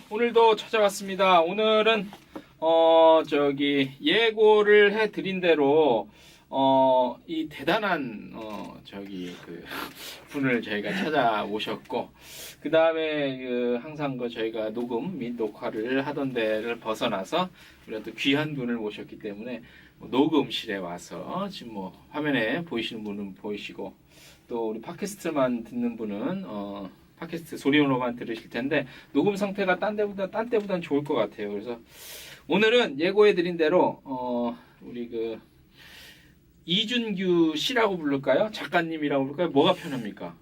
오늘도 찾아왔습니다. 오늘은 예고를 해드린 대로 이 대단한 분을 저희가 찾아오셨고, 그 다음에 항상 저희가 녹음 및 녹화를 하던 데를 벗어나서 우리가 또 귀한 분을 모셨기 때문에 녹음실에 와서 지금 화면에 보이시는 분은 보이시고, 또 우리 팟캐스트만 듣는 분은 팟캐스트 소리로만 들으실 텐데 녹음 상태가 딴 때보단 좋을 것 같아요. 그래서 오늘은 예고해드린 대로 우리 이준규 씨라고 부를까요? 작가님이라고 부를까요? 뭐가 편합니까?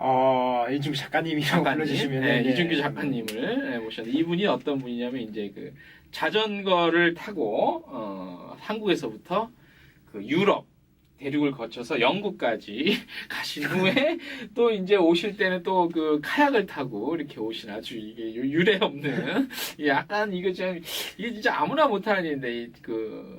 이준규 작가님이라고 불러주시면 네, 이준규 작가님을 모셨는데, 이분이 어떤 분이냐면 이제 자전거를 타고 한국에서부터 유럽 대륙을 거쳐서 영국까지 가신 후에 또 이제 오실 때는 또 카약을 타고 이렇게 오신, 아주 이게 유례 없는 약간 이게 진짜 아무나 못하는 일인데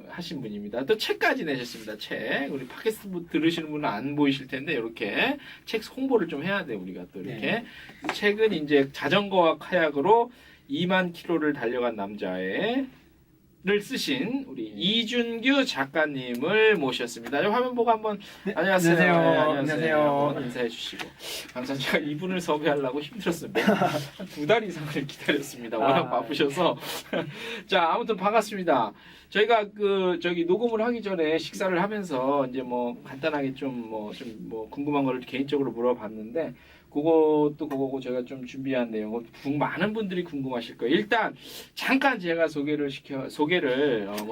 하신 분입니다. 또 책까지 내셨습니다. 책. 우리 팟캐스트 들으시는 분은 안 보이실 텐데 이렇게 책 홍보를 좀 해야 돼, 우리가 또 이렇게. 네. 책은 이제 자전거와 카약으로 2만 킬로를 달려간 남자의 를 쓰신 우리 이준규 작가님을 모셨습니다. 화면 보고 한번. 네, 안녕하세요. 네, 안녕하세요. 인사해 주시고. 항상 제가 이분을 섭외하려고 힘들었습니다. 한 2달 이상을 기다렸습니다. 워낙 바쁘셔서. 자, 아무튼 반갑습니다. 저희가 녹음을 하기 전에 식사를 하면서 이제 간단하게 좀 궁금한 거를 개인적으로 물어봤는데, 그것도 그거고 제가 좀 준비한 내용, 많은 분들이 궁금하실 거예요. 일단 잠깐 제가 소개를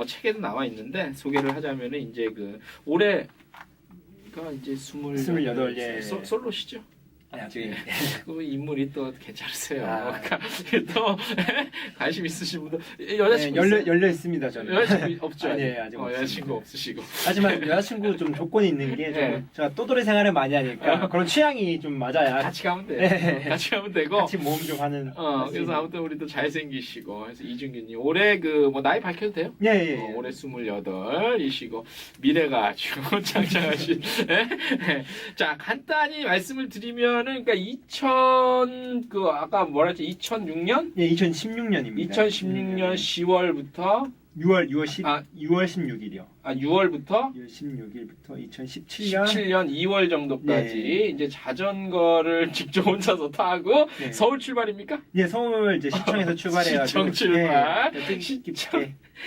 책에도 나와 있는데 소개를 하자면은 이제 올해가 이제 28, 예. 솔로시죠? 아직 인물이 또 괜찮으세요. 그러니까 또 관심 있으신 분들. 여자친구 열려 있습니다. 저는 여자친구 없죠? 아직 여자친구 없으시고. 하지만 여자친구 좀 조건이 있는 게 네. 제가 또돌이 생활을 많이 하니까 그런 취향이 좀 맞아야 같이 가면 돼요. 네. 같이 가면 되고. 같이 모험 좀 하는. 그래서 아무튼 우리 또 잘생기시고, 그래서 이준규님 올해 나이 밝혀도 돼요? 예. 올해 28이시고 미래가 아주 창창하신. 자, 간단히 말씀을 드리면은, 그러니까 아까 뭐라 했지? 2006년? 예, 2016년입니다. 2016년 10월부터 6월 16일이요. 6월부터 6월 16일부터 2017년 17년 2월 정도까지 네. 이제 자전거를 직접 혼자서 타고. 네. 서울 출발입니까? 예, 서울 이제 시청에서 출발해가지고 시청 출발. 뜻깊게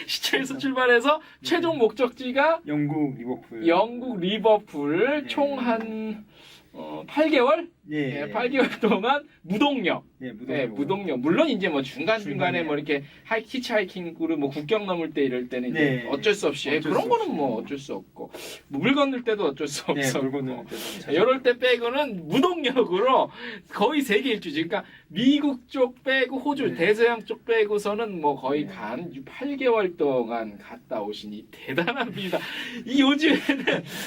시청에서 출발해서 최종 목적지가 영국 리버풀. 영국 리버풀. 네. 총 한 8개월? 예. 8개월 동안 무동력. 예, 무동력. 물론 이제 중간중간에 이렇게 히치하이킹으로 국경 넘을 때 이럴 때는 이제 어쩔 수 없이 그런 거는 어쩔 수 없고, 물 건널 때도 어쩔 수 없었고, 물 건널 때도 이럴 때 빼고는 무동력으로 거의 세계 일주지. 그러니까 미국 쪽 빼고 호주 대서양 쪽 빼고서는 거의 8개월 동안 갔다 오시니 대단한 분이다.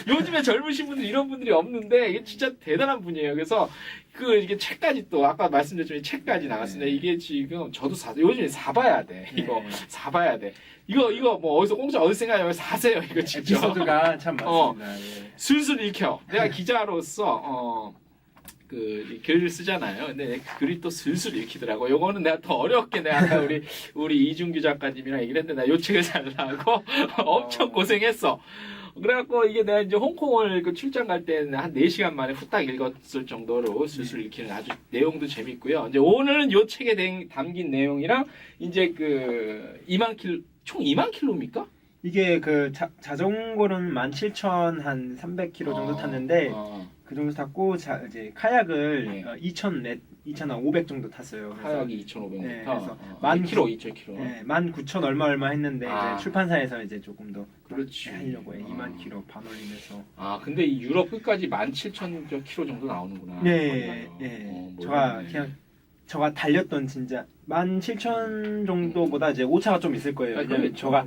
요즘에 젊으신 분들 이런 분들이 없는데 이게 진짜 대단한 분이에요. 그래서 이게 책까지, 또 아까 말씀드렸지만 책까지 나갔습니다. 이게 지금 저도 요즘에 사봐야 돼. 이거 사봐야 돼. 이거 어디서 생각하면 사세요. 이거 진짜. 에피소드가 참 많습니다. 술술 읽혀. 내가 기자로서 글을 쓰잖아요. 근데 글이 또 술술 읽히더라고. 요거는 내가 더 어렵게, 내가 아까 우리 이준규 작가님이랑 얘기를 했는데, 나 요 책을 살라고 엄청 고생했어. 그래갖고 이게 내가 이제 홍콩을 출장 갈 때는 한 4시간 만에 후딱 읽었을 정도로 술술 읽히는, 아주 내용도 재밌고요. 이제 오늘은 요 책에 담긴 내용이랑 이제 총 2만 킬로입니까? 이게 자전거는 17,300km 정도 탔는데 그 정도 탔고, 이제 카약을 2,500 정도 탔어요. 카약이 2,500m. 네, 그래서 2,000km. 네, 19,000 얼마 했는데 이제 출판사에서 이제 조금 더 그렇지 하려고 해요. 2만 킬로 반 올리면서. 근데 이 유럽 끝까지 17,000km 정도 나오는구나. 네. 제가 달렸던 진짜 17,000 정도보다 이제 오차가 좀 있을 거예요. 왜냐면 제가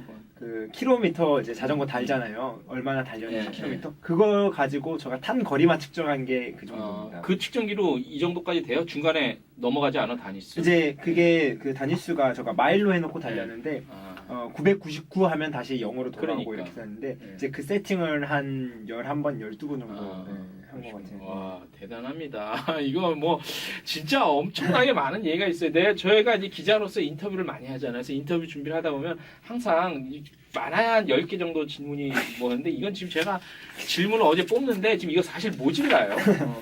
킬로미터 이제 자전거 달잖아요. 얼마나 달렸는지 킬로미터. 그거 가지고 제가 탄 거리만 측정한 게 그 정도입니다. 그 측정기로 이 정도까지 돼요? 중간에 넘어가지 않아, 단위수? 이제 그게 단위수가 제가 마일로 해놓고 달렸는데 999 하면 다시 0으로 돌아오고 이렇게 됐는데 이제 그 세팅을 한 11번, 12번 정도 한 것 같아요. 와 대단합니다. 이거 뭐 진짜 엄청나게 많은 얘기가 있어요. 저희가 이제 기자로서 인터뷰를 많이 하잖아요. 그래서 인터뷰 준비를 하다 보면 항상 많아야 한 10개 정도 질문이 뭐는데 이건 지금 제가 질문을 어제 뽑는데 지금 이거 사실 모질라요.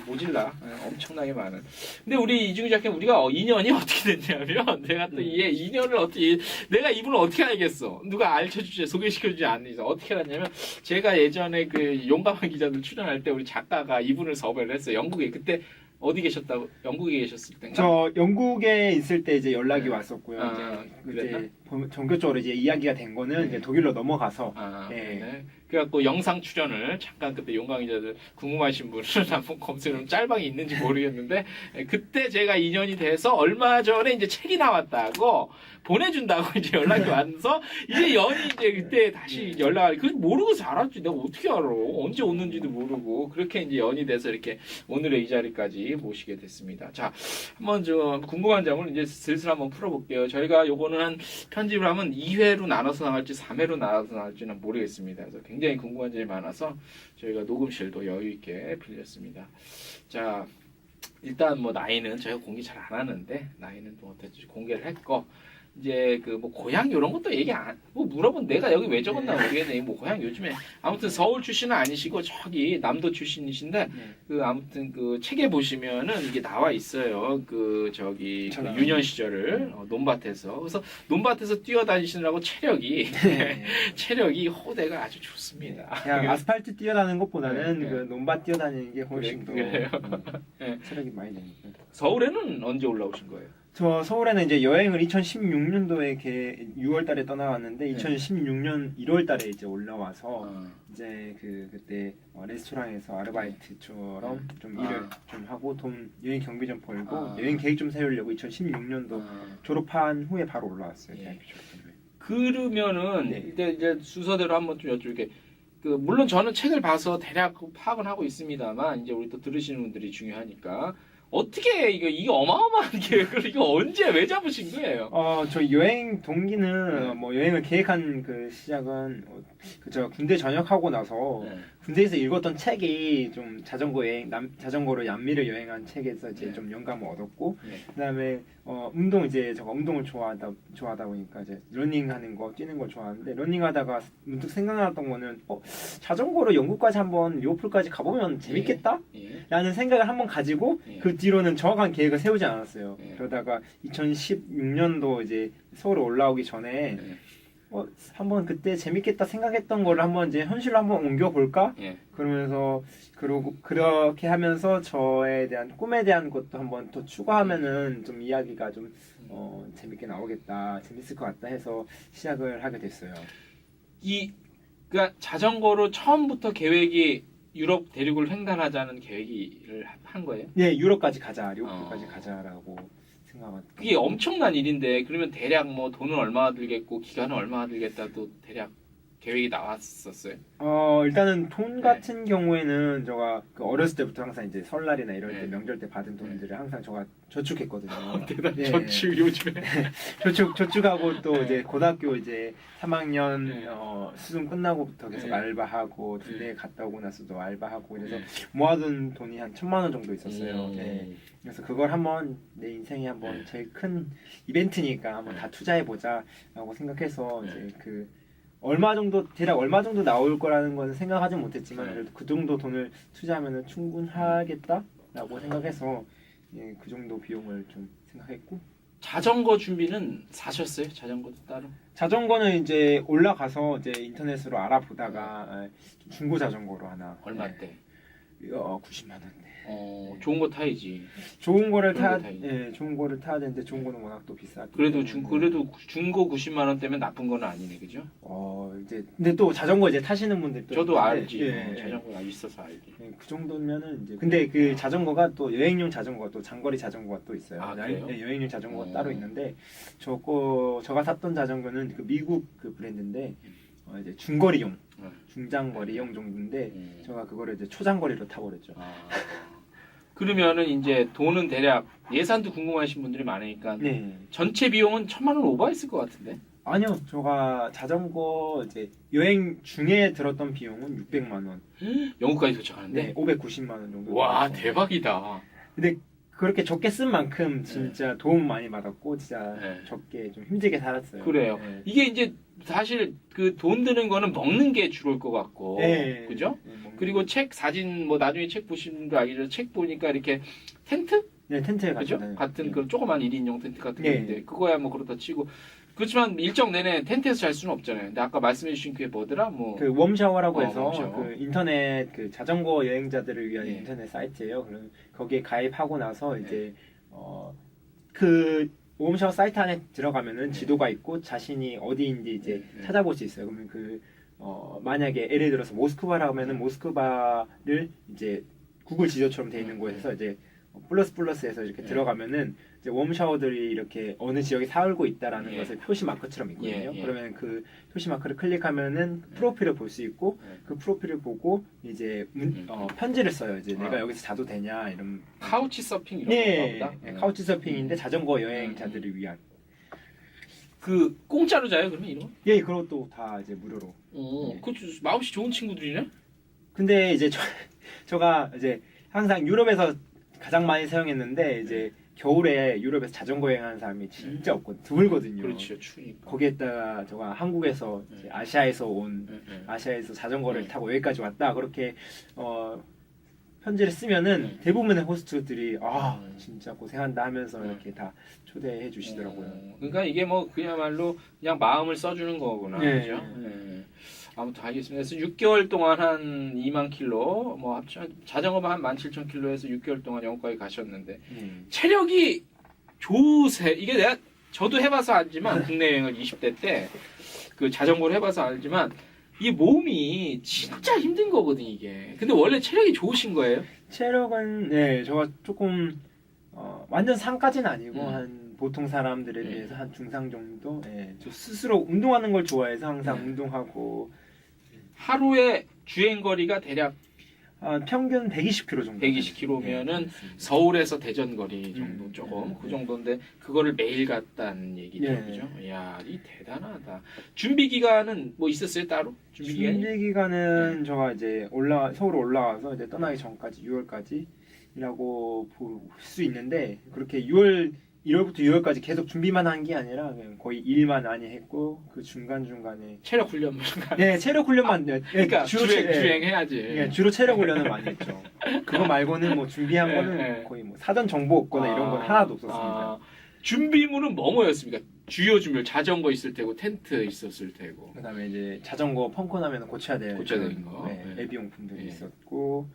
모질라. 엄청나게 많은. 근데 우리 이중희 작가님 우리가 인연이 어떻게 됐냐면 내가 또 이게 인연을 어떻게 내가 이분을 어떻게 알겠어? 누가 알려주지 소개시켜주지 않으니까 어떻게 알았냐면 제가 예전에 그 용감한 기자들 출연할 때 우리 작가가 이분을 섭외를 했어요. 영국에 그때 어디 계셨다고? 영국에 계셨을 때인가? 저 영국에 있을 때 이제 연락이 네. 왔었고요. 아, 이제 전격적으로 이제 이야기가 된 거는 이제 독일로 넘어가서 네. 그래갖고 영상 출연을 잠깐 그때 용강 기자들 궁금하신 분은 한번 검색을 짤방이 있는지 모르겠는데 그때 제가 인연이 돼서 얼마 전에 이제 책이 나왔다고 보내준다고 이제 연락이 와서 이제 연이 이제 그때 다시 연락을 그 모르고 살았지 내가 어떻게 알아 언제 오는지도 모르고 그렇게 이제 연이 돼서 이렇게 오늘의 이 자리까지 모시게 됐습니다. 자 한번 좀 궁금한 점을 이제 슬슬 한번 풀어볼게요. 저희가 요거는 한 편집을 하면 2회로 나눠서 나갈지 3회로 나눠서 나갈지는 모르겠습니다. 그래서 굉장히 궁금한 점이 많아서 저희가 녹음실도 여유 있게 빌렸습니다. 자 일단 뭐 나이는 저희가 공개 잘 안 하는데 나이는 뭐 어떻게 공개를 했고 이제 그 뭐 고향 이런 것도 얘기 안 뭐 물어본 내가 여기 왜 적었나 모르겠네. 뭐 고향 요즘에 아무튼 서울 출신은 아니시고 저기 남도 출신이신데 그 아무튼 그 책에 보시면은 이게 나와 있어요. 그 저기 그 유년 시절을 논밭에서 그래서 논밭에서 뛰어다니시느라고 체력이 호대가 아주 좋습니다. 그냥 아스팔트 뛰어다니는 것보다는 네. 그 논밭 뛰어다니는 게 훨씬 그래요. 더 체력이 많이 되니까. 서울에는 언제 올라오신 거예요? 저 서울에는 이제 여행을 2016년도에 6월 달에 떠나왔는데 2016년 1월 달에 이제 올라와서 이제 그때 레스토랑에서 아르바이트처럼 좀 일을 좀 하고 돈 여행 경비 좀 벌고 여행 계획 좀 세우려고 2016년도 졸업한 후에 바로 올라왔어요. 대학교 졸업한 후에. 그러면은 이제 순서대로 한번 좀 여쭤볼게. 그 물론 저는 책을 봐서 대략 파악은 하고 있습니다만 이제 우리 또 들으시는 분들이 중요하니까 어떻게 이게 어마어마한 계획을 이거 언제 왜 잡으신 거예요? 저 여행 동기는 뭐 여행을 계획한 그 시작은 그저 군대 전역하고 나서 군대에서 읽었던 책이 좀 자전거로 남미를 여행한 책에서 이제 좀 영감을 얻었고 그다음에 운동 이제 제가 운동을 좋아하다 보니까 이제 러닝하는 거 뛰는 걸 좋아하는데 러닝하다가 문득 생각났던 거는 자전거로 영국까지 한번 리버풀까지 가보면 재밌겠다? 라는 생각을 한번 가지고 그 뒤로는 정확한 계획을 세우지 않았어요. 그러다가 2016년도 이제 서울에 올라오기 전에 한번 그때 재밌겠다 생각했던 거를 한번 이제 현실로 한번 옮겨볼까? 그러면서 그렇게 하면서 저에 대한 꿈에 대한 것도 한번 더 추가하면은 좀 이야기가 좀 재밌게 나오겠다, 재밌을 것 같다 해서 시작을 하게 됐어요. 그러니까 자전거로 처음부터 계획이 유럽 대륙을 횡단하자는 계획을 한 거예요? 네, 유럽까지 가자, 리버풀까지 가자라고 생각하고. 그게 엄청난 일인데 그러면 대략 뭐 돈은 얼마나 들겠고 기간은 얼마나 들겠다도 대략 계획이 나왔었어요? 일단은 돈 같은 경우에는 제가 그 어렸을 때부터 항상 이제 설날이나 이럴 때 명절 때 받은 돈들을 항상 제가 저축했거든요. 대단 저축 요즘에 저축하고 또 이제 고등학교 이제 3학년 수능 끝나고부터 계속 알바하고 군대 갔다 오고 나서도 알바하고 그래서 모아둔 돈이 한 1,000만 원 정도 있었어요. 그래서 그걸 한번 내 인생에 한번 제일 큰 이벤트니까 한번 다 투자해 보자라고 생각해서 이제 대략 얼마 정도 나올 거라는 건 생각하지 못했지만 그래도 그 정도 돈을 투자하면 충분하겠다라고 생각해서 그 정도 비용을 좀 생각했고. 자전거 준비는 사셨어요? 자전거도 따로? 자전거는 이제 올라가서 이제 인터넷으로 알아보다가 중고 자전거로 하나. 얼마 때? 90만 원. 좋은 거 타야지. 좋은 거를 좋은 거를 타야 되는데 좋은 거는 워낙 또 비싸. 그래도 중고 90만 원 때문에 나쁜 건 아니네, 그죠? 이제 근데 또 자전거 이제 타시는 분들도 저도 알지. 예. 자전거가 있어서 알지. 그 정도면은 이제 근데 그 자전거가 또 여행용 자전거가 또 장거리 자전거가 또 있어요. 그래요? 여행용 자전거가 따로 있는데 제가 탔던 자전거는 그 미국 그 브랜드인데 이제 중거리용, 중장거리용 정도인데 제가 그거를 이제 초장거리로 타버렸죠. 그러면은 이제 돈은 대략 예산도 궁금하신 분들이 많으니까 전체 비용은 1,000만 원 오버했을 것 같은데. 아니요, 제가 자전거 이제 여행 중에 들었던 비용은 600만 원. 영국까지 도착하는데. 네, 590만 원 정도. 와 들었어요. 대박이다. 근데 그렇게 적게 쓴 만큼 진짜 도움 많이 받았고 진짜 네. 적게 좀 힘들게 살았어요. 그래요. 네. 이게 이제 사실 그 돈 드는 거는 먹는 게 주로일 것 같고, 네. 그죠? 네, 먹는 그리고 거. 책 사진 뭐 나중에 책 보시는 거 알겠지만 책 보니까 이렇게 텐트 네, 텐트에 그죠? 갔잖아요. 같은 그 조그만 1인용 텐트 같은 게 네. 있는데 그거야 뭐 그렇다 치고 그렇지만 일정 내내 텐트에서 잘 수는 없잖아요. 근데 아까 말씀해 주신 그게 뭐더라? 뭐 그 웜샤워라고 해서 웜샤워. 그 인터넷 그 자전거 여행자들을 위한 예. 인터넷 사이트예요. 그럼 거기에 가입하고 나서 이제 그 웜샤워 사이트 안에 들어가면은 지도가 있고 자신이 어디인지 이제 찾아볼 수 있어요. 그러면 만약에 예를 들어서 모스크바라고 하면은 모스크바를 이제 구글 지도처럼 돼 있는 곳에서 이제 플러스해서 이렇게 들어가면은 이제 웜샤워들이 이렇게 어느 지역에 살고 있다라는 예. 것을 표시 마크처럼 있거든요. 예. 그러면 그 표시 마크를 클릭하면은 프로필을 볼 수 있고 그 프로필을 보고 이제 편지를 써요. 이제 내가 여기서 자도 되냐 이런. 카우치 서핑 이런 예, 건가 보다. 예, 카우치 서핑인데 자전거 여행자들을 위한. 그 공짜로 자요 그러면 이런 거? 예, 그것도 다 이제 무료로. 예. 그 마음씨 좋은 친구들이네. 근데 이제 저가 이제 항상 유럽에서 가장 많이 사용했는데 이제 겨울에 유럽에서 자전거 여행하는 사람이 진짜 없고 드물거든요. 그렇죠, 추우니까. 거기에다가 제가 한국에서 이제 아시아에서 온 아시아에서 자전거를 타고 여기까지 왔다 그렇게 편지를 쓰면은 대부분의 호스트들이 진짜 고생한다 하면서 이렇게 다 초대해 주시더라고요. 그러니까 이게 뭐 그야말로 그냥 마음을 써주는 거구나, 네. 그죠? 네. 아무튼 알겠습니다. 그래서 6개월 동안 한 2만 킬로, 뭐 합쳐 자전거만 한 17,000킬로에서 6개월 동안 영국까지 가셨는데 체력이 좋으세. 이게 저도 해봐서 알지만 국내 여행을 20대 때 그 자전거를 해봐서 알지만 이 몸이 진짜 힘든 거거든 이게. 근데 원래 체력이 좋으신 거예요? 체력은 네, 저가 조금 완전 상까지는 아니고 한 보통 사람들에 네. 비해서 한 중상 정도. 예, 저 스스로 운동하는 걸 좋아해서 항상 운동하고 하루에 주행 거리가 대략 평균 120km 정도. 120km면은 서울에서 대전 거리 정도 조금 네. 그 정도인데 그거를 매일 갔다는 얘기죠, 네. 그죠? 이야, 이 대단하다. 준비 기간은 뭐 있었어요 따로? 준비 기간이? 준비 기간은 저가 이제 서울 올라와서 이제 떠나기 전까지 6월까지라고 볼 수 있는데 그렇게 1월부터 6월까지 계속 준비만 한 게 아니라 그냥 거의 일만 많이 했고 그 중간중간에 체력 훈련 네, 체력 훈련만 그러니까 주로 주행해야지. 예, 주로 체력 훈련을 많이 했죠. 그거 말고는 뭐 준비한 예, 거는 예. 거의 뭐 사전 정보 없거나 이런 건 하나도 없었습니다. 준비물은 뭐였습니까? 주요 준비물 자전거 있을 테고 텐트 있었을 테고. 그다음에 이제 자전거 펑크 나면 고쳐야 되는 거. 네, 네. 애비용품들이 네. 있었고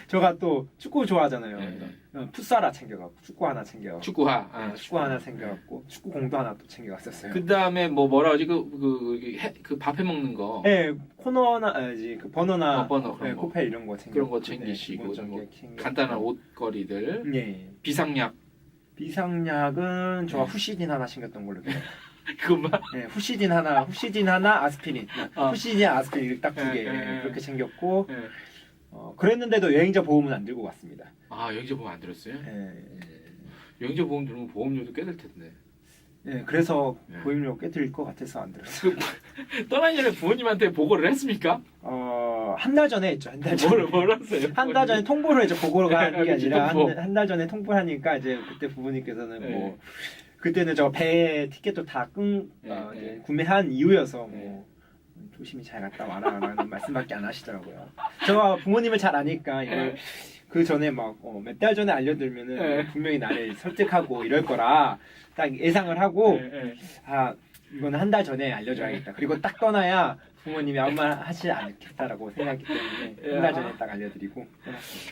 제가 또 축구 좋아하잖아요. 네. 그래서 풋살 하나 챙겨갖고 축구 하나 챙겨갖고 축구화. 축구 하나 챙겨갖고 축구 공도 하나 또 챙겨갔었어요. 그 다음에 뭐라 하지 그 밥해 먹는 거. 네, 코너나 그 버너나 버너 그런 네, 거. 코펠 이런 거 챙겨 그런 거 챙기시고 뭐 간단한 옷걸이들. 네. 비상약. 비상약은 저가 네. 후시딘 하나 챙겼던 걸로 기억해요. 그것만. 네, 후시딘 하나, 아스피린. 후시딘, 아스피린 딱 두 개 그렇게 챙겼고 네. 그랬는데도 여행자 보험은 안 들고 갔습니다. 여행자 보험 안 들었어요? 네, 여행자 보험 들으면 보험료도 꽤 될 텐데. 네, 그래서 네. 보험료 꽤 들릴 것 같아서 안 들었어요. 떠나기 전에 부모님한테 보고를 했습니까? 한 달 전에 했죠. 한 달 전에. 뭘 했어요? 한 달 전에 통보를 했죠. 보고가 하는 게 그치, 아니라 통보. 한 달 전에 통보를 하니까 이제 그때 부모님께서는 네. 뭐 그때는 저 배 티켓도 다 네, 이제 구매한 이후여서 뭐 조심히 잘 갔다 와라라는 말씀밖에 안 하시더라고요. 제가 부모님을 잘 아니까 이걸 그 전에 막 몇 달 전에 알려드리면은 분명히 나를 설득하고 이럴 거라 딱 예상을 하고 이거는 한 달 전에 알려줘야겠다. 그리고 딱 떠나야 부모님이 아무 말 하지 않겠다라고 생각했기 때문에 한 달 전에 딱 알려드리고.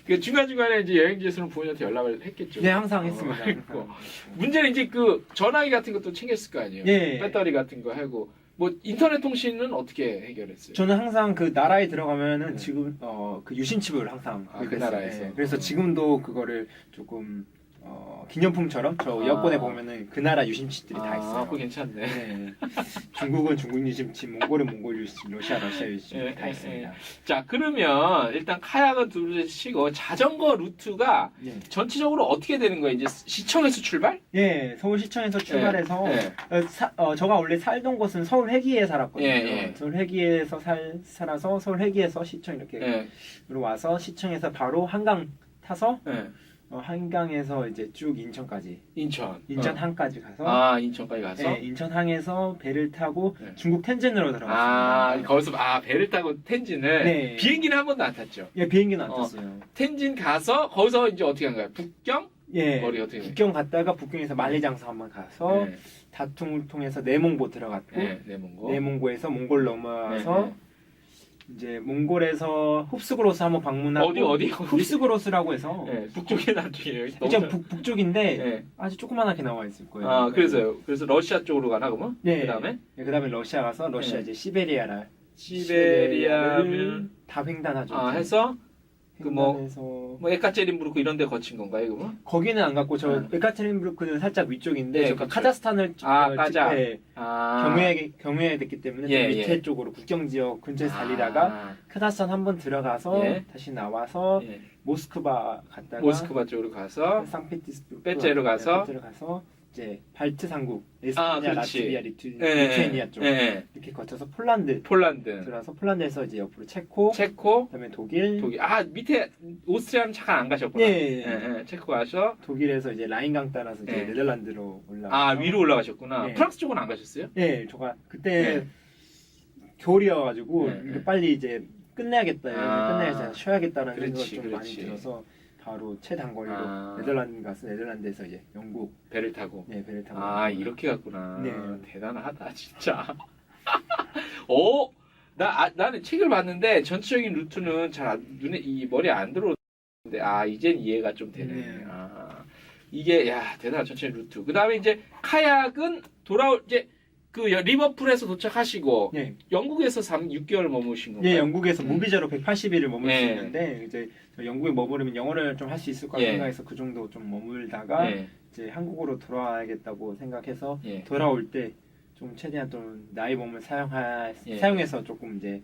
그 중간중간에 이제 여행지에서는 부모님한테 연락을 했겠죠. 네, 항상 했습니다. 했고. 문제는 이제 그 전화기 같은 것도 챙겼을 거 아니에요. 예. 배터리 같은 거 하고 뭐 인터넷 통신은 어떻게 해결했어요? 저는 항상 그 나라에 들어가면은 지금 그 유심칩을 항상 그 구입했어요. 나라에서. 그래서 지금도 그거를 조금 기념품처럼 저 아. 여권에 보면은 그 나라 유심칩들이 다 있어요. 그거 괜찮네. 네. 중국은 중국 유심칩, 몽골은 몽골 유심칩, 러시아 유심칩 예, 다 예, 있습니다. 자, 그러면 일단 카약은 둘째 치고 자전거 루트가 네. 전체적으로 어떻게 되는 거예요? 이제 시청에서 출발? 예, 서울시청에서 출발해서 예. 저가 원래 살던 곳은 서울 회기에 살았거든요. 예, 예. 서울 회기에서 살아서 서울 회기에서 시청 이렇게 예. 와서 시청에서 바로 한강 타서 예. 한강에서 이제 쭉 인천까지 인천. 인천항까지 가서 인천까지 가서? 네, 인천항에서 배를 타고 네. 중국 텐젠으로 들어갔습니다. 거기서 배를 타고 텐진을 네. 비행기는 한 번도 안 탔죠. 예, 비행기는 안 어. 탔어요. 텐진 가서 거기서 이제 어떻게 한 거야? 북경? 예, 머리 어떻게 해? 북경 갔다가 북경에서 만리장성 한번 가서 네. 다퉁을 통해서 내몽고 들어갔고 네, 내몽고. 내몽고에서 몽골 넘어와서 네, 이제 몽골에서 흡스그로스 한번 방문하고 어디? 흡스그로스라고 해서 네, 북쪽에 남쪽이에요. 진짜 북쪽인데 네. 아주 조그만하게 나와 있을 거예요. 그래서요. 그래서 러시아 쪽으로 가나 그러면? 네. 그다음에 그다음에 러시아 가서 러시아 네. 이제 시베리아를 시베리아를 다 횡단하죠. 해서 횡단해서 뭐 에카체린부르크 이런 데 거친 건가요, 그러면? 거기는 안 갔고 저 에카테린부르크는 살짝 위쪽인데 네, 제가 그쵸. 카자흐스탄을 카자. 네, 경유했기 때문에 예, 좀 밑에 예. 쪽으로 국경 지역 근처에 달리다가 카자흐스탄 한번 들어가서 예. 다시 나와서 예. 모스크바 갔다가 모스크바 쪽으로 가서 상페테르부르크 빼째로 가서 이제 발트 삼국 에스토니아, 그렇지. 라트비아, 리투아니아 쪽 이렇게 거쳐서 폴란드 폴란드, 들어서 폴란드에서 이제 옆으로 체코, 체코, 그다음에 독일, 밑에 오스트리아는 잠깐 안 가셨구나. 예. 체코 가서 독일에서 이제 라인강 따라서 이제 예. 네덜란드로 올라가서 위로 올라가셨구나. 예. 프랑스 쪽은 안 가셨어요? 예, 제가 그때 네. 겨울이어가지고 네, 이게 네. 빨리 이제 끝내야겠다, 끝내야지 쉬어야겠다는 그렇지, 생각이 좀 많이 그렇지. 들어서 바로 최단거리로 아. 네덜란드 가서 네덜란드에서 이제 영국 배를 타고. 배를 타고 이렇게 갔구나. 네. 대단하다, 진짜. 나는 책을 봤는데 전체적인 루트는 잘 머리에 안 들어오는데, 이젠 이해가 좀 되네. 네. 이게, 대단한 전체적인 루트. 그 다음에 이제 카약은 이제 리버풀에서 도착하시고, 예, 영국에서 6개월 머무신 건가요? 예, 영국에서 무비자로 180일을 머물 수 예. 있는데 이제 영국에 머무르면 영어를 좀 할 수 있을 거라 예. 생각해서 그 정도 좀 머물다가 예. 이제 한국으로 돌아와야겠다고 생각해서 예. 돌아올 때 좀 최대한 좀 나이 몸을 예. 사용해서 조금 이제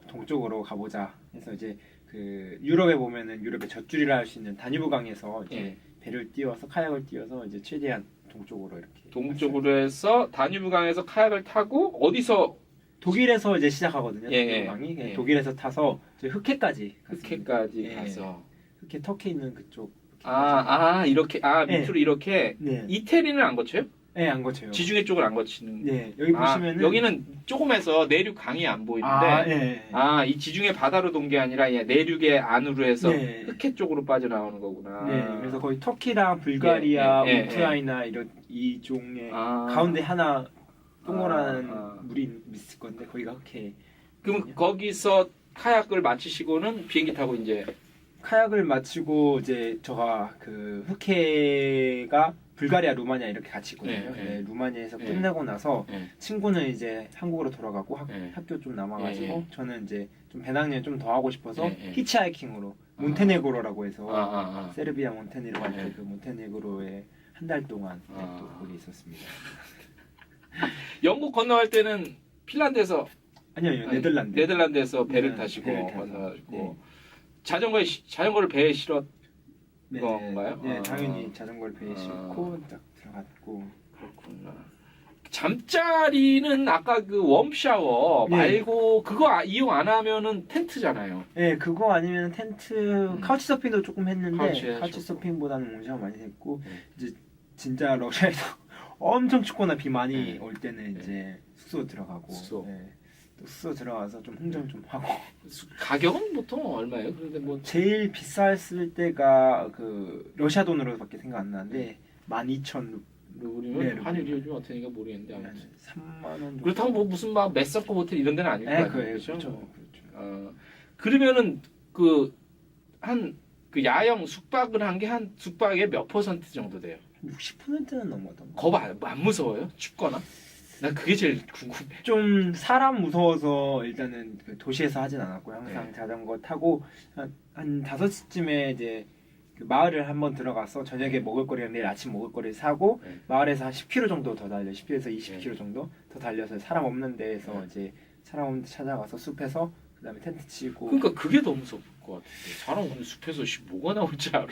동쪽으로 가보자 해서 이제 그 유럽에 보면은 유럽의 젖줄이라 할 수 있는 다뉴브 강에서 이제 예. 배를 띄워서 카약을 띄워서 이제 최대한 동쪽으로 이렇게 동쪽으로 해서 다뉴브강에서 카약을 타고 어디서 독일에서 이제 시작하거든요. 예, 다뉴브 강이 예. 독일에서 타서 이제 흑해까지 갔습니다. 흑해까지 예. 가서 흑해 터키 있는 그쪽 이렇게 네. 밑으로 이렇게 네, 이태리는 안 거쳐요? 네, 안 거쳐요. 지중해 쪽을 안 거치는. 네, 여기 보시면은 여기는 조금해서 내륙 강이 안 보이는데 예. 이 지중해 바다로 돈 게 아니라 내륙의 안으로 해서 네. 흑해 쪽으로 빠져나오는 거구나. 네, 그래서 거의 터키랑 불가리아, 예, 예, 예, 우크라이나 이런 이 종의 아. 가운데 하나 동그란 아. 물이 있을 건데 거기가 흑해. 그럼 거기서 카약을 마치시고는 비행기 타고 이제 카약을 마치고 이제 저가 그 흑해가 불가리아, 루마니아 이렇게 같이 있거든요. 네, 네, 루마니아에서 네. 끝내고 나서 네. 친구는 이제 한국으로 돌아가고 네. 학교 좀 남아가지고 네, 저는 이제 좀 배낭여행 좀 더 하고 싶어서 네. 히치하이킹으로 몬테네그로라고 해서 네. 세르비아 몬테네그로 할 때 네. 그 몬테네그로에 한 달 동안 또 거기 있었습니다. 영국 건너갈 때는 핀란드에서 아니요, 네덜란드. 네덜란드에서 배를 네, 타시고 배를 타서. 건너가지고 네. 자전거를 배에 실었 네, 건가요? 네, 당연히 자전거를 배에 아. 싣고 딱 들어갔고. 그렇구나. 잠자리는 아까 그 웜샤워 네. 말고 그거 이용 안 하면은 텐트잖아요. 네, 그거 아니면 텐트, 카우치 서핑도 조금 했는데 카우치 카우치 하셨고. 서핑보다는 몽샤워 많이 했고 네. 이제 진짜 러시아에서 엄청 춥거나 비 많이 네. 올 때는 네. 이제 숙소 들어가고 숙소. 네. 또 숙소 들어가서 좀 흥정 좀 하고 가격은 보통 얼마예요? 그런데 뭐 제일 비쌌을 때가 그 러시아 돈으로밖에 생각 안 나는데 12,000 루블이면 네, 환율이 요즘 어떻게니까 모르겠는데 아무튼 3만 원 정도. 그렇다고 뭐 무슨 막 메서커 호텔 이런 데는 아닐 거 네, 아니에요. 그래요. 그렇죠? 그렇죠. 그러면은 한 야영 숙박을 한 게 한 숙박에 몇 퍼센트 정도 돼요? 60%는 넘었던 거. 겁 안 무서워요? 춥거나? 난 그게 제일 궁금해. 좀 사람 무서워서 일단은 그 도시에서 하진 않았고 항상 네. 자전거 타고 한 5시쯤에 이제 그 마을을 한번 들어가서 저녁에 먹을 거리랑 내일 아침 먹을 거리 사고 네. 마을에서 한 10km 정도 더 달려 10km에서 20km 정도 더 달려서 사람 없는 데에서 네. 이제 사람 없는 데 찾아가서 숲에서 그다음에 텐트 치고 그러니까 그게 더 무서울 것 같은데 사람 없는 숲에서 뭐가 나올지 알아.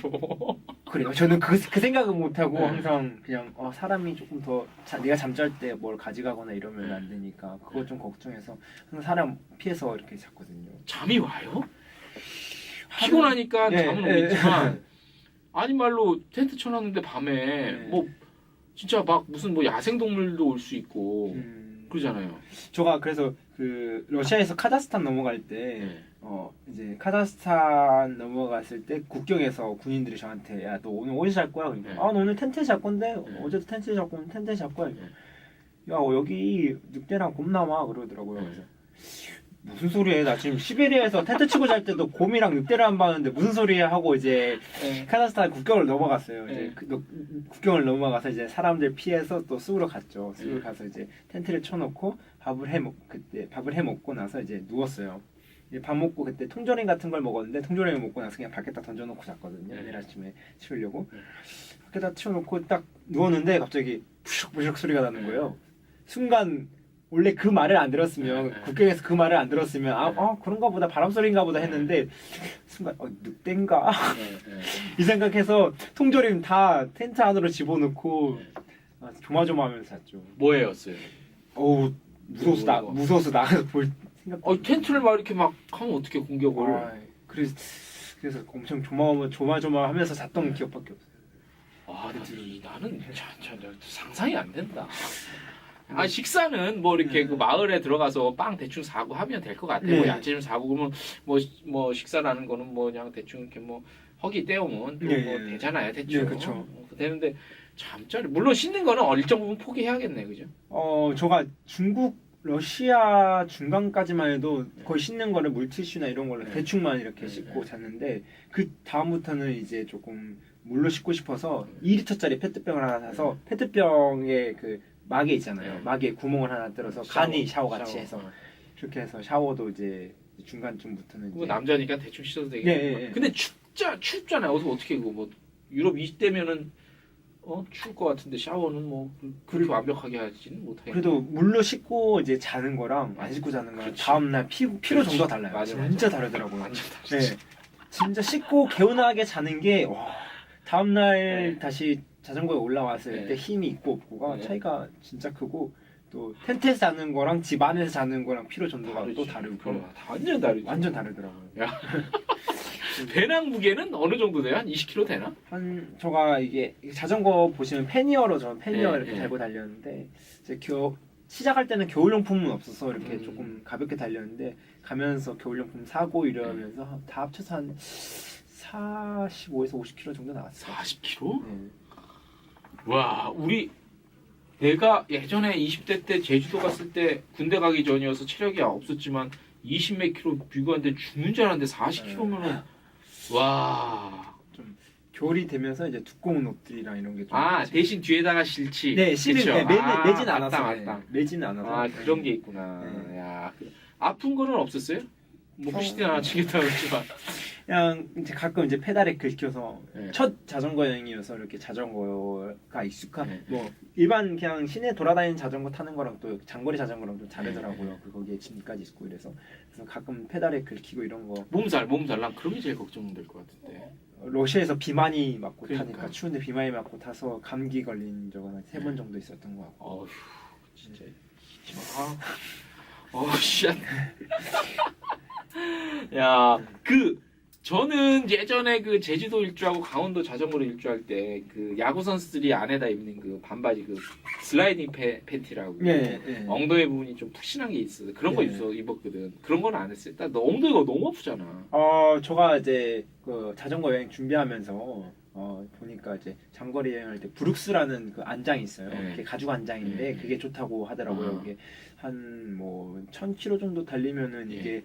그래요. 저는 그 생각은 못 하고 네. 항상 그냥 사람이 조금 더 내가 잠잘 때 뭘 가져가거나 이러면 안 되니까 그거 좀 걱정해서 항상 사람 피해서 이렇게 잤거든요. 잠이 와요? 피곤하니까 네, 잠은 네, 오겠지만 아니 말로 텐트 쳐놨는데 밤에 네. 뭐 진짜 막 무슨 뭐 야생동물도 올 수 있고 그러잖아요. 제가 그래서 그 러시아에서 카자흐스탄 넘어갈 때 네. 이제 카자흐스탄 넘어갔을 때 국경에서 군인들이 저한테 야 너 오늘 어디서 잘 거야? 그러니까 네. 아 너 오늘 텐트 잘 건데 네. 어제도 텐트 잡고 오늘 텐트 잘 거야. 네. 야 여기 늑대랑 곰 나와 그러더라고요. 네. 그래서 무슨 소리야? 나 지금 시베리아에서 텐트 치고 잘 때도 곰이랑 늑대를 안 봤는데 무슨 소리야 하고 이제 네. 카자흐스탄 국경을 넘어갔어요. 이제 네. 국경을 넘어가서 이제 사람들 피해서 또 숲으로 갔죠. 숲으로 네. 가서 이제 텐트를 쳐놓고 그때 밥을 해 먹고 나서 이제 누웠어요. 이제 밥 먹고 그때 통조림 같은 걸 먹었는데 통조림을 먹고 나서 그냥 밖에다 던져놓고 잤거든요. 네. 내일 아침에 치우려고 네. 밖에다 치워놓고 딱 누웠는데 갑자기 부셔부셔 소리가 나는 거예요. 순간 원래 그 말을 안 들었으면 네. 국경에서 그 말을 안 들었으면 네. 그런가 보다 바람 소리인가 보다 했는데 순간 늑대인가 네. 이 생각해서 통조림 다 텐트 안으로 집어넣고 조마조마하면서 잤죠. 뭐예요었어요? 어우 무서워서 나가서 볼 생각. 텐트를 막 이렇게 막 하면 어떻게 공격을? 그래서 엄청 조마조마하면서 잤던 기억밖에 없어요. 나는 참 상상이 안 된다. 식사는 뭐 이렇게 그 마을에 들어가서 빵 대충 사고 하면 될 것 같아. 네. 뭐 야채 좀 사고 그러면 뭐 식사라는 거는 뭐 그냥 대충 이렇게 뭐 허기 때우면 또 네. 뭐 되잖아요, 대충. 네, 그쵸. 되는데 잠자리 물론 씻는 거는 일정 부분 포기해야겠네, 그죠? 제가 중국 러시아 중간까지만 해도 거의 씻는 거를 물티슈나 이런 걸로 네. 대충만 이렇게 네. 씻고 잤는데 그 다음부터는 이제 조금 물로 씻고 싶어서 2리터짜리 페트병을 하나 사서 페트병에 그 마개 있잖아요. 네. 마개에 구멍을 하나 뚫어서 간이 샤워 같이 해서 그렇게 해서 샤워도 이제 중간쯤부터는 뭐 이제 남자니까 대충 씻어도 되겠네. 네. 근데 춥잖아요. 어떻게 그거 뭐 유럽 20대면은 추울 것 같은데 샤워는 뭐 그렇게 완벽하게 하지는 못하겠네. 그래도 물로 씻고 이제 자는 거랑 안 씻고 자는 거랑 그렇지. 다음날 피로 그렇지. 정도가 달라요. 맞아. 진짜 다르더라고요. 완전 다르지. 네. 진짜 씻고 개운하게 자는 게 다음날 네. 다시 자전거에 올라왔을 네. 때 힘이 있고 없고가 네. 차이가 진짜 크고 또 텐트에서 자는 거랑 집 안에서 자는 거랑 피로 전도가 다르지. 또 다르고 그럼 완전 다르지. 완전 다르더라고요. 야. 배낭 무게는 어느 정도 돼요? 한 20kg 되나? 제가 이게 자전거 보시면 패니어로 저는 패니어 네, 이렇게 네. 달고 달렸는데 이제 시작할 때는 겨울용품은 없어서 이렇게 음. 조금 가볍게 달렸는데 가면서 겨울용품 사고 이러면서 다 합쳐서 한 45에서 50kg 정도 나왔어요. 40kg? 네. 와, 내가 예전에 20대 때 제주도 갔을 때 군대 가기 전이어서 체력이 없었지만 20몇 킬로 비교하는데 죽는 줄 알았는데 40kg면은 와. 겨울이 되면서 이제 두꺼운 옷들이랑 이런 게 좀 대신 뒤에다가 실지. 네, 실은 그쵸? 매진 맞다, 않았어요. 맞다. 매진 않아서. 그런 게 있구나. 네. 야, 아픈 거는 없었어요? 뭐 후시대나 치겠다 그랬지만. 그냥 이제 가끔 이제 페달에 긁혀서 네. 첫 자전거 여행이어서 이렇게 자전거가 익숙한 네. 뭐 일반 그냥 시내 돌아다니는 자전거 타는 거랑 또 장거리 자전거랑 좀 다르더라고요. 그 거기에 짐까지 있고 그래서 가끔 페달에 긁히고 이런 거 몸살. 난 그런 게 제일 걱정될 것 같은데. 러시아에서 비 많이 맞고 그러니까. 타니까 추운데 비 많이 맞고 타서 감기 걸린 적은 한 3번 정도 있었던 것 같고. 어휴, 진짜. 씨. 야, 저는 예전에 그 제주도 일주하고 강원도 자전거로 일주할 때 그 야구 선수들이 안에다 입는 그 반바지 그 슬라이딩 팬티라고 네. 엉덩이 부분이 좀 푹신한 게 있어. 그런 거 네. 입었거든. 그런 건 안 했어요. 딱 엉덩이가 너무 아프잖아. 제가 이제 그 자전거 여행 준비하면서 보니까 이제 장거리 여행할 때 브룩스라는 그 안장이 있어요. 네. 그게 가죽 안장인데 네. 그게 좋다고 하더라고요. 그게 한 뭐 1000km 정도 달리면은 이게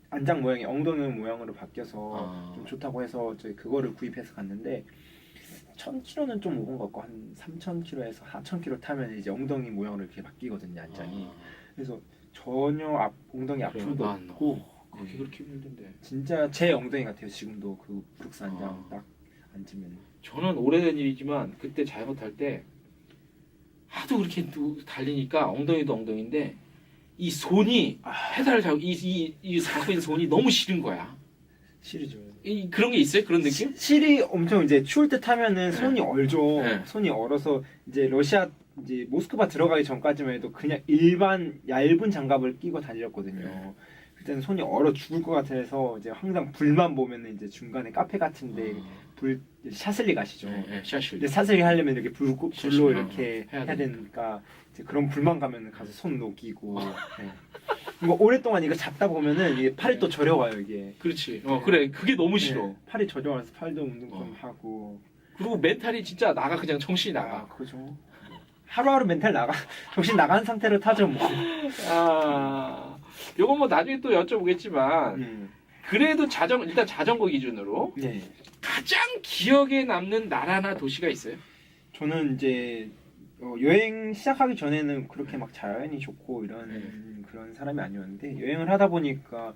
안장 모양이 엉덩이 모양으로 바뀌어서 좀 좋다고 해서 저희 그거를 구입해서 갔는데 1000km는 좀 오른 것 같고 한 3000km에서 4000km 타면 이제 엉덩이 모양으로 이렇게 바뀌거든요, 안장이. 그래서 전혀 엉덩이 아픔도 없고 그게 그렇게 힘든데. 진짜 제 엉덩이 같아요. 지금도 그 브룩스 안장 딱 앉으면. 저는 오래된 일이지만 그때 자전거 탈 때 하도 그렇게 달리니까 엉덩이도 엉덩이인데 이 손이 페달을 잡고 이 잡고 있는 손이 너무 시린 거야. 시리죠. 그런 게 있어요? 그런 느낌? 실이 엄청 이제 추울 때 타면은 네. 손이 얼죠. 네. 손이 얼어서 이제 러시아 이제 모스크바 들어가기 전까지만 해도 그냥 일반 얇은 장갑을 끼고 다녔거든요. 네. 그때는 손이 얼어 죽을 것 같아서 이제 항상 불만 보면은 이제 중간에 카페 같은데 불 샤슬리 가시죠. 네, 샤실. 근데 샤슬리 하려면 이렇게 불로 샤슬리, 이렇게 해야 해야 되니까 이제 그런 불만 가면 가서 손 녹이고. 네. 이거 오랫동안 이거 잡다 보면은 이게 팔이 또 저려와요 이게. 그렇지. 그래. 그게 너무 싫어. 네. 팔이 저려와서 팔도 운동 좀 어. 하고. 그리고 멘탈이 진짜 나가 그냥 정신이 나가. 그죠. 하루하루 멘탈 나가 정신 나간 상태로 타죠 뭐. 요건 뭐 나중에 또 여쭤보겠지만 네. 그래도 일단 자전거 기준으로 네. 가장 기억에 남는 나라나 도시가 있어요? 저는 이제 여행 시작하기 전에는 그렇게 막 자연이 좋고 이런 그런 사람이 아니었는데 여행을 하다 보니까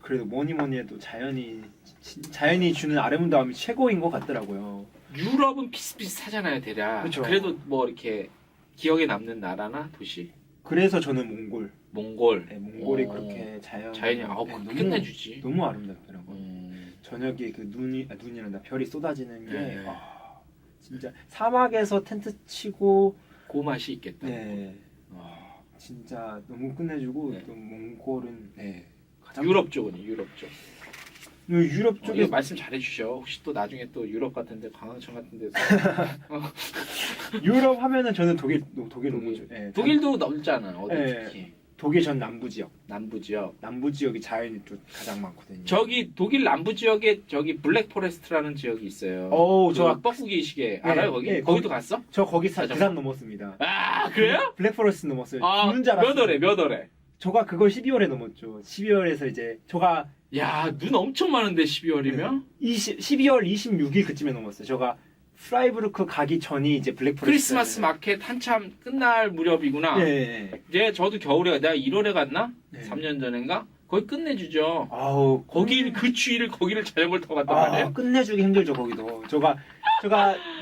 그래도 뭐니 해도 자연이 주는 아름다움이 최고인 것 같더라고요. 유럽은 비슷비슷하잖아요, 대략. 그쵸. 그래도 뭐 이렇게 기억에 남는 나라나 도시? 그래서 저는 몽골. 네, 몽골이 오. 그렇게 자연이 자연이 네, 끝내주지. 너무 아름답더라고요. 음. 저녁에 그 눈이란다 별이 쏟아지는 게 네. 진짜 사막에서 텐트 치고 그 맛이 있겠다. 네. 진짜 너무 끝내주고 네. 또 몽골은 네. 가장 유럽 쪽은 유럽 쪽. 유럽 쪽에 이거 말씀 잘해주셔. 혹시 또 나중에 또 유럽 같은데 광항청 같은 데서 유럽 하면은 저는 독일 너무 좋아요. 네. 독일도 넓잖아. 어디 네. 특히 독일 전 남부 지역. 남부 지역. 남부 지역이 자연이 또 가장 많거든요. 저기 독일 남부 지역에 저기 블랙 포레스트라는 지역이 있어요. 오, 저 뻐꾸기 시계 알아요 거기? 네, 거기도 갔어? 저 거기 자전거? 부산 넘었습니다. 아 그래요? 블랙포레스트 넘었어요. 아, 죽는 줄 알았어요. 몇 월에? 저가 그걸 12월에 넘었죠. 12월에서 이제 저가 야, 눈 엄청 많은데 12월이면? 12월 26일 그쯤에 넘었어요. 저가 프라이부르크 가기 전이 이제 블랙포레스트. 크리스마스 마켓 한참 끝날 무렵이구나. 네. 이제 저도 겨울에 내가 1월에 갔나? 네. 3년 전인가? 거기 끝내주죠. 아우 그 추위를 거기를 자전거를 타고 갔단 말이에요. 끝내주기 힘들죠 거기도. 저가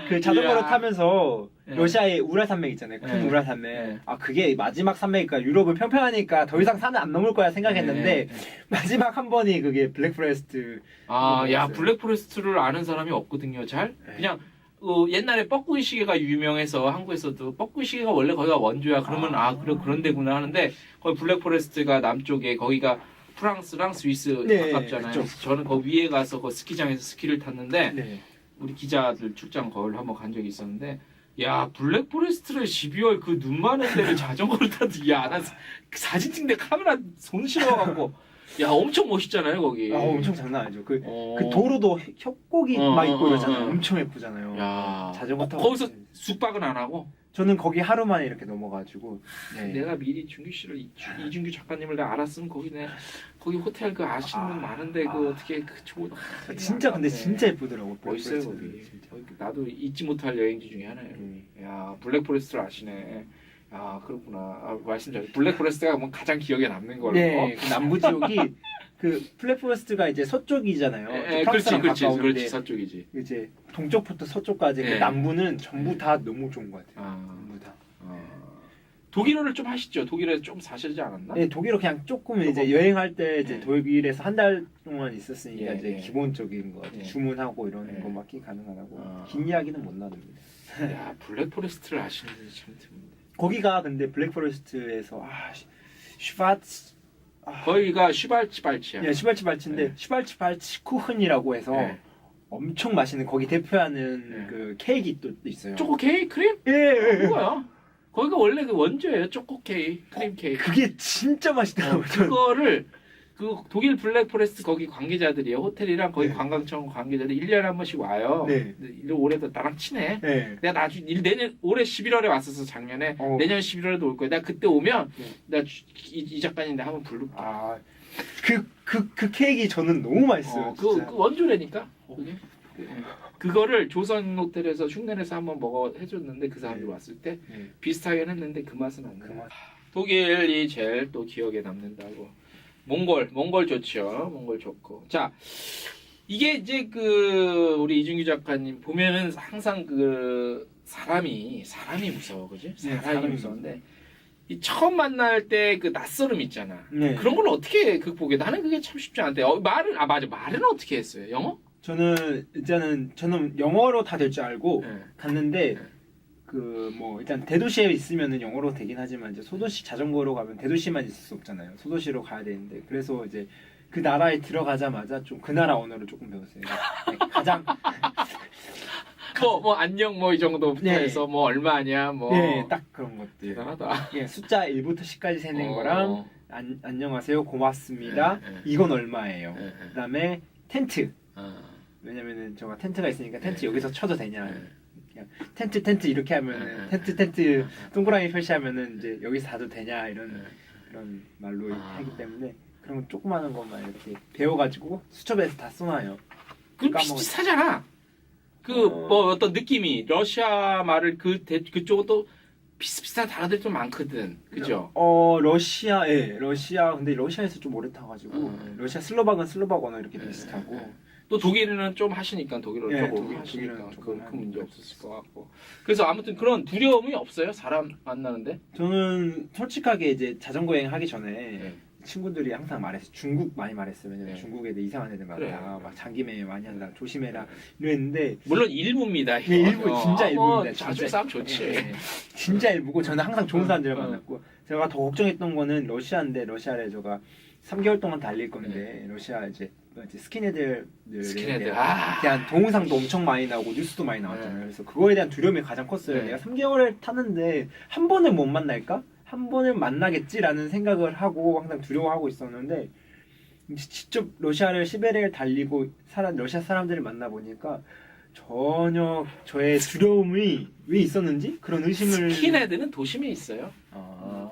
그 자전거를 이야. 타면서 네. 러시아의 우랄 산맥 있잖아요. 큰 네. 우랄 산맥. 네. 그게 마지막 산맥이니까 유럽은 평평하니까 더 이상 산을 안 넘을 거야 생각했는데 네. 마지막 한 번이 그게 블랙포레스트. 야, 먹었어요. 블랙 포레스트를 아는 사람이 없거든요, 잘. 네. 그냥 옛날에 뻐꾸기 시계가 유명해서 한국에서도 뻐꾸기 시계가 원래 거기가 원조야. 그러면 그런 데구나 하는데 거기 블랙 포레스트가 남쪽에 거기가 프랑스랑 스위스 네, 가깝잖아요. 그쪽. 그래서 저는 거기 위에 가서 그 스키장에서 스키를 탔는데 네. 우리 기자들 출장 거기를 한번 간 적이 있었는데 야 블랙 포레스트를 12월 그 눈 많은 데를 자전거를 타도 야난 사진 찍는데 카메라 손 실어갖고 야 엄청 멋있잖아요 거기. 엄청 장난 아니죠. 그 그 도로도 협곡이 막 있고 이러잖아요. 어. 엄청 예쁘잖아요. 야 자전거 타고 거기서 갔어요. 숙박은 안 하고 저는 거기 하루 만에 이렇게 넘어가지고 네. 내가 미리 준규 씨를 이준규 작가님을 내가 알았으면 거기 호텔 그 아시는 분 많은데 그 어떻게 그 좋은 진짜 근데 진짜 예쁘더라고. 멋있어요 블랙포레스트. 거기. 진짜. 거기 나도 잊지 못할 여행지 중에 하나예요. 야 블랙 포레스트를 아시네. 야 그렇구나. 말씀 잘. 블랙 포레스트가 뭐 가장 기억에 남는 걸로. 네, 그 남부 지역이 그 블랙포레스트가 이제 서쪽이잖아요. 그렇지 프랑스랑 가까운데 그렇지 서쪽이지. 이제 동쪽부터 서쪽까지 네. 그 남부는 전부 다 너무 좋은 것 같아요. 아, 전부 다. 독일어를 좀 하시죠. 독일에서 좀 사시지 않았나? 네, 독일어 그냥 조금 이제 여행할 때 이제 네. 독일에서 한 달 동안 있었으니까 예, 이제 예. 기본적인 거 예. 주문하고 이런 예. 것밖에 가능하고 아. 긴 이야기는 못 나눕니다. 야 블랙 포레스트를 아시는 분이 참 드문데. 거기가 근데 블랙포레스트에서 슈바츠 거기가 슈발츠발치야. 예, 슈발츠발츠인데 네. 슈발츠발츠 쿠흔이라고 해서 네. 엄청 맛있는 거기 대표하는 네. 그 케이크 또 있어요. 초코 케이크 크림? 예. 그거야. 거기가 원래 그 원조예요. 초코 케이크, 크림 케이크. 그게 진짜 맛있더라고요. 그거를 그 독일 블랙 포레스트 거기 관계자들이요. 호텔이랑 거기 네. 관광청 관계자들이 1년에 한 번씩 와요. 네. 근데 올해도 나랑 친해. 네. 내가 나중에 내년 올해 11월에 왔었어 작년에. 어. 내년 11월에도 올 거야. 내가 그때 오면 네. 내가 이 작가님 내가 한번 부를게. 그 케이크 저는 너무 맛있어요. 그 진짜. 원조라니까. 그게. 그거를 조선 호텔에서 흉내내서 한번 먹어 해줬는데 그 사람들 네. 왔을 때 네. 비슷하긴 했는데 그 맛은 안 나. 그 맛. 독일이 제일 또 기억에 남는다고. 몽골 좋죠. 몽골 좋고. 자, 이게 이제 그 우리 이준규 작가님 보면은 항상 그 사람이 무서워, 그지? 네, 사람이 무서운데 이 처음 만날 때 그 낯설음 있잖아. 네. 그런 걸 어떻게 극복해? 나는 그게 참 쉽지 않대. 말은 맞아. 말은 어떻게 했어요? 영어? 저는 영어로 다 될 줄 알고 네. 갔는데 네. 그 뭐 일단 대도시에 있으면은 영어로 되긴 하지만 이제 소도시 자전거로 가면 대도시만 있을 수 없잖아요. 소도시로 가야 되는데 그래서 이제 그 나라에 들어가자마자 좀 그 나라 언어를 조금 배웠어요. 네, 가장 뭐 안녕 뭐 이 정도부터 네. 해서 뭐 얼마냐 뭐. 네, 딱 그런 것들. 대단하다. 예, 숫자 1부터 10까지 세는 거랑 안녕하세요, 고맙습니다. 네, 네. 이건 얼마예요? 네, 네. 그다음에 텐트. 아, 왜냐면은 저가 텐트가 있으니까 텐트 네. 여기서 쳐도 되냐? 네. 그냥 텐트 이렇게 하면은 텐트 동그라미 표시하면은 이제 여기서 사도 되냐 이런 그런 말로 하기 때문에 그런 거 조그마한 것만 이렇게 배워가지고 수첩에서 다 써놔요. 그 까먹었지. 비슷하잖아. 그 뭐 어떤 느낌이 러시아 말을 그쪽은 또 비슷비슷한 단어들이 좀 많거든. 그죠? 러시아 근데 러시아에서 좀 오래 타가지고 러시아 슬로박은 슬로박 언어 이렇게 비슷하고 또 독일어는 좀 하시니까 독일어를 네, 조금 독일은 하시니까 조금 큰 문제 하니까. 없었을 것 같고. 그래서 아무튼 그런 두려움이 없어요. 사람 만나는데. 저는 솔직하게 이제 자전거 여행 하기 전에 네. 친구들이 항상 말했어요. 중국 많이 말했어요. 왜냐면 네. 중국 애들 이상한 애들 많다. 그래. 막 장기매매 많이 한다. 조심해라. 이랬는데 물론 일부입니다. 네, 일부, 진짜 일부입니다. 자주 진짜. 싸움 좋지. 네, 진짜 일부고 저는 항상 좋은 사람들을 어. 만났고 제가 더 걱정했던 거는 러시아인데 러시아를 제가 3개월 동안 달릴 건데 러시아 이제 스킨헤드들에 스킨헤드. 대한 동영상도 엄청 많이 나오고 뉴스도 많이 나왔잖아요. 그래서 그거에 대한 두려움이 가장 컸어요. 네. 내가 3개월을 타는데 한 번을 못 만날까? 한 번은 만나겠지라는 생각을 하고 항상 두려워하고 있었는데 직접 러시아를 시베리아를 달리고 러시아 사람들을 만나보니까 전혀 저의 두려움이 왜 있었는지 그런 의심을 스킨헤드는 도심에 있어요.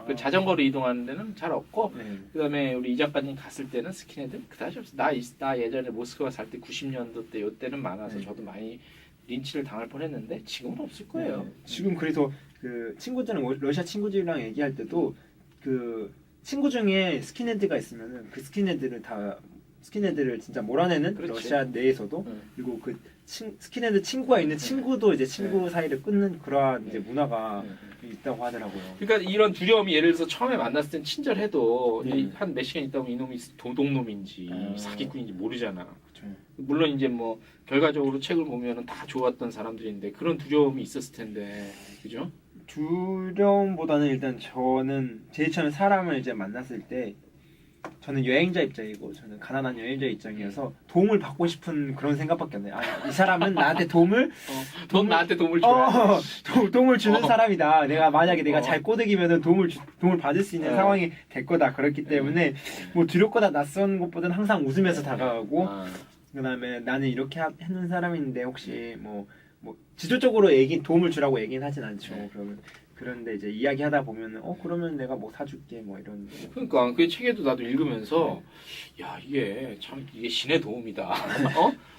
그 자전거로 이동하는 데는 잘 없고 네. 그다음에 우리 이 작가님 갔을 때는 스킨헤드 그다지 없어. 나 예전에 모스크바 살 때 90년도 때 요때는 많아서 네. 저도 많이 린치를 당할 뻔했는데 지금은 없을 거예요. 네. 지금 그래서 그 친구들은 러시아 친구들이랑 얘기할 때도 그 친구 중에 스킨헤드가 있으면은 그 스킨헤드를 진짜 몰아내는 그렇지. 러시아 내에서도 응. 그리고 그 스킨헤드 친구가 있는 친구도 이제 친구 사이를 끊는 그러한 이제 네. 문화가 네. 있다고 하더라고요. 그러니까 이런 두려움이 예를 들어서 처음에 만났을 땐 친절해도 네. 한 몇 시간 있다 보면 이놈이 도둑놈인지 아. 사기꾼인지 모르잖아. 그렇죠. 물론 이제 뭐 결과적으로 책을 보면은 다 좋았던 사람들인데 그런 두려움이 있었을 텐데 그죠? 두려움보다는 일단 저는 제일 처음에 사람을 이제 만났을 때 저는 여행자 입장이고 저는 가난한 여행자 입장이어서 도움을 받고 싶은 그런 생각밖에 안 나요. 이 사람은 나한테 넌 나한테 도움을 줘야 도움을 주는 어. 사람이다. 내가 만약에 내가 어. 잘 꼬드기면은 도움을 받을 수 있는 어. 상황이 될 거다. 그렇기 때문에 뭐 두렵거나 낯선 것보다는 항상 웃으면서 다가가고 아, 그다음에 나는 이렇게 하는 사람인데 혹시 뭐 지조적으로 도움을 주라고 얘기는 하진 않죠. 네. 그런데 이제 이야기하다 보면은 그러면 내가 뭐 사줄게 뭐 이런. 그러니까 그 책에도 나도 읽으면서 야 이게 참 이게 신의 도움이다.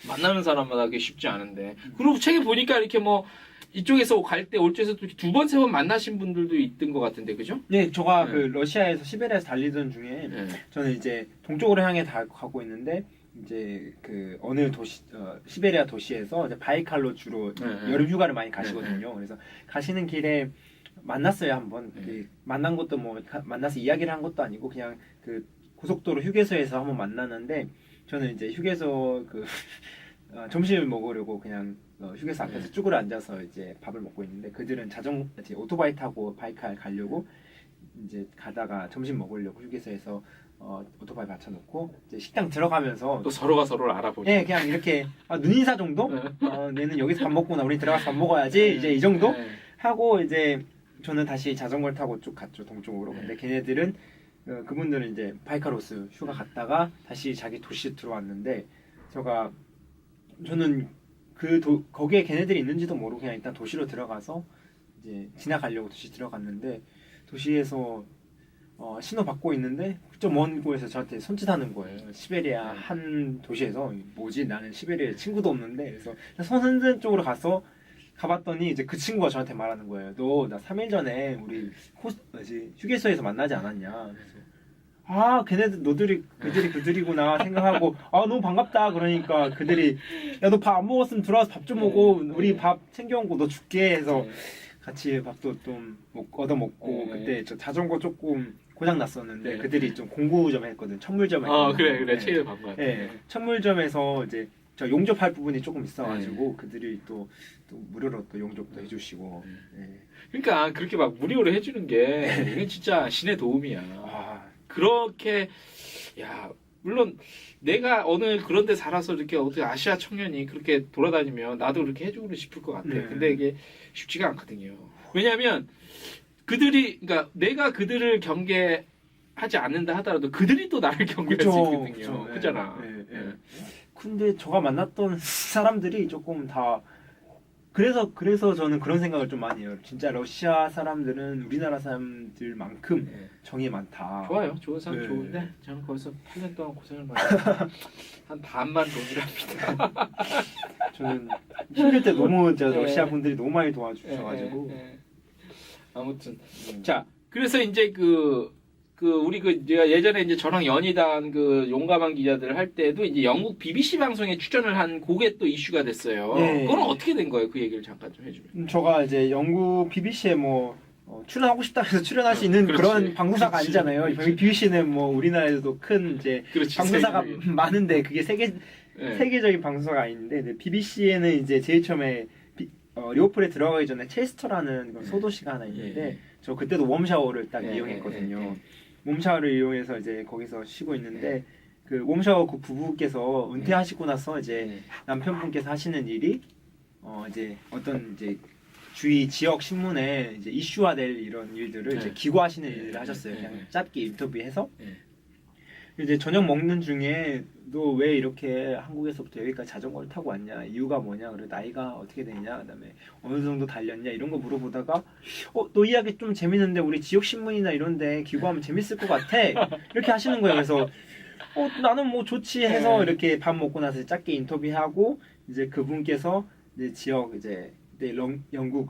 만나는 사람마다 그게 쉽지 않은데 그리고 책에 보니까 이렇게 뭐 이쪽에서 갈 때 올 쪽에서 두 번 세 번 만나신 분들도 있던 것 같은데 그죠? 네, 저가 네. 그 러시아에서 시베리아에서 달리던 중에 네. 저는 이제 동쪽으로 향해 가고 있는데 이제 그 어느 도시 시베리아 도시에서 이제 바이칼로 주로 네. 여름 휴가를 많이 가시거든요. 그래서 가시는 길에 만났어요 한번. 네. 만난 것도 만나서 이야기를 한 것도 아니고 그냥 그 고속도로 휴게소에서 한번 만났는데 저는 이제 휴게소 점심을 먹으려고 그냥 휴게소 앞에서 쭈그려 앉아서 이제 밥을 먹고 있는데 그들은 오토바이 타고 바이칼 가려고 이제 가다가 점심 먹으려고 휴게소에서 오토바이 받쳐놓고 이제 식당 들어가면서 또 서로가 서로를 알아보죠. 예 그냥 이렇게 눈인사 정도? 얘는 여기서 밥 먹구나 우리 들어가서 밥 먹어야지 이제 이 정도 네. 하고 이제 저는 다시 자전거를 타고 쭉 갔죠 동쪽으로. 네. 근데 걔네들은 그분들은 이제 바이카로스 휴가 갔다가 다시 자기 도시에 들어왔는데 저는 거기에 걔네들이 있는지도 모르고 그냥 일단 도시로 들어가서 이제 지나가려고 도시 들어갔는데 도시에서 신호 받고 있는데 좀 먼 곳에서 저한테 손짓하는 거예요. 시베리아 한 도시에서 뭐지 나는 시베리아에 친구도 없는데 그래서 손 흔든 쪽으로 가봤더니 이제 그 친구가 저한테 말하는 거예요. 너 나 3일 전에 우리 휴게소에서 만나지 않았냐? 그래서 아 걔네들 그들이구나 생각하고 아 너무 반갑다 그러니까 그들이 야 너 밥 안 먹었으면 들어와서 밥 좀 먹고 우리 밥 챙겨온 거 너 줄게 해서 같이 밥도 좀 얻어 먹고 그때 저 자전거 조금 고장 났었는데 그들이 좀 공구 좀 했거든. 천물점 했거든. 그래 체육 반가. 천물점에서 이제 저 용접할 부분이 조금 있어가지고 그들이 또 무료로 또 용접도 해주시고. 그러니까 그렇게 막 무료로 해주는 게 이건 진짜 신의 도움이야. 그렇게 야 물론 내가 어느 그런 데 살아서 이렇게 어떻게 아시아 청년이 그렇게 돌아다니면 나도 그렇게 해주고 싶을 것 같아. 근데 이게 쉽지가 않거든요. 왜냐하면 그러니까 내가 그들을 경계하지 않는다 하더라도 그들이 또 나를 경계할 수 있거든요. 그잖아. 근데 제가 만났던 사람들이 조금 다 그래서 저는 그런 생각을 좀 많이 해요. 진짜 러시아 사람들은 우리나라 사람들만큼 정이 많다. 좋아요. 좋은 사람 좋은데 저는 거기서 8년 동안 고생을 많이 했어요. 한 반만 돈이랍니다. 저는 힘들 때 너무 러시아 분들이 너무 많이 도와주셔가지고 아무튼 자 그래서 이제 우리 제가 예전에 이제 저랑 연희단 용감한 기자들 할 때도 이제 영국 BBC 방송에 출연을 한 그게 또 이슈가 됐어요. 그건 어떻게 된 거예요? 그 얘기를 잠깐 좀 해주면. 제가 이제 영국 BBC에 출연하고 싶다 해서 출연할 수 있는 그런 방송사가 아니잖아요. BBC는 우리나라에도 큰 이제 방송사가 많은데 그게 세계적인 방송사가 아닌데 BBC에는 이제 제일 처음에 리오폴에 들어가기 전에 체스터라는 소도시가 하나 있는데 저 그때도 웜샤워를 딱 이용했거든요. 웜샤워를 이용해서 이제 거기서 쉬고 있는데 그 웜샤워 그 부부께서 은퇴하시고 나서 이제 남편분께서 하시는 일이 이제 어떤 이제 주위 지역 신문에 이제 이슈화될 이런 일들을 이제 기고하시는 일을 하셨어요. 그냥 짧게 인터뷰해서 이제 저녁 먹는 중에 너 왜 이렇게 한국에서부터 여기까지 자전거를 타고 왔냐, 이유가 뭐냐, 그리고 나이가 어떻게 되냐, 그다음에 어느 정도 달렸냐 이런 거 물어보다가 너 이야기 좀 재밌는데 우리 지역 신문이나 이런데 기고하면 재밌을 것 같아 이렇게 하시는 거예요. 그래서 나는 뭐 좋지 해서 이렇게 밥 먹고 나서 짧게 인터뷰하고 이제 그분께서 이제 지역 이제 영국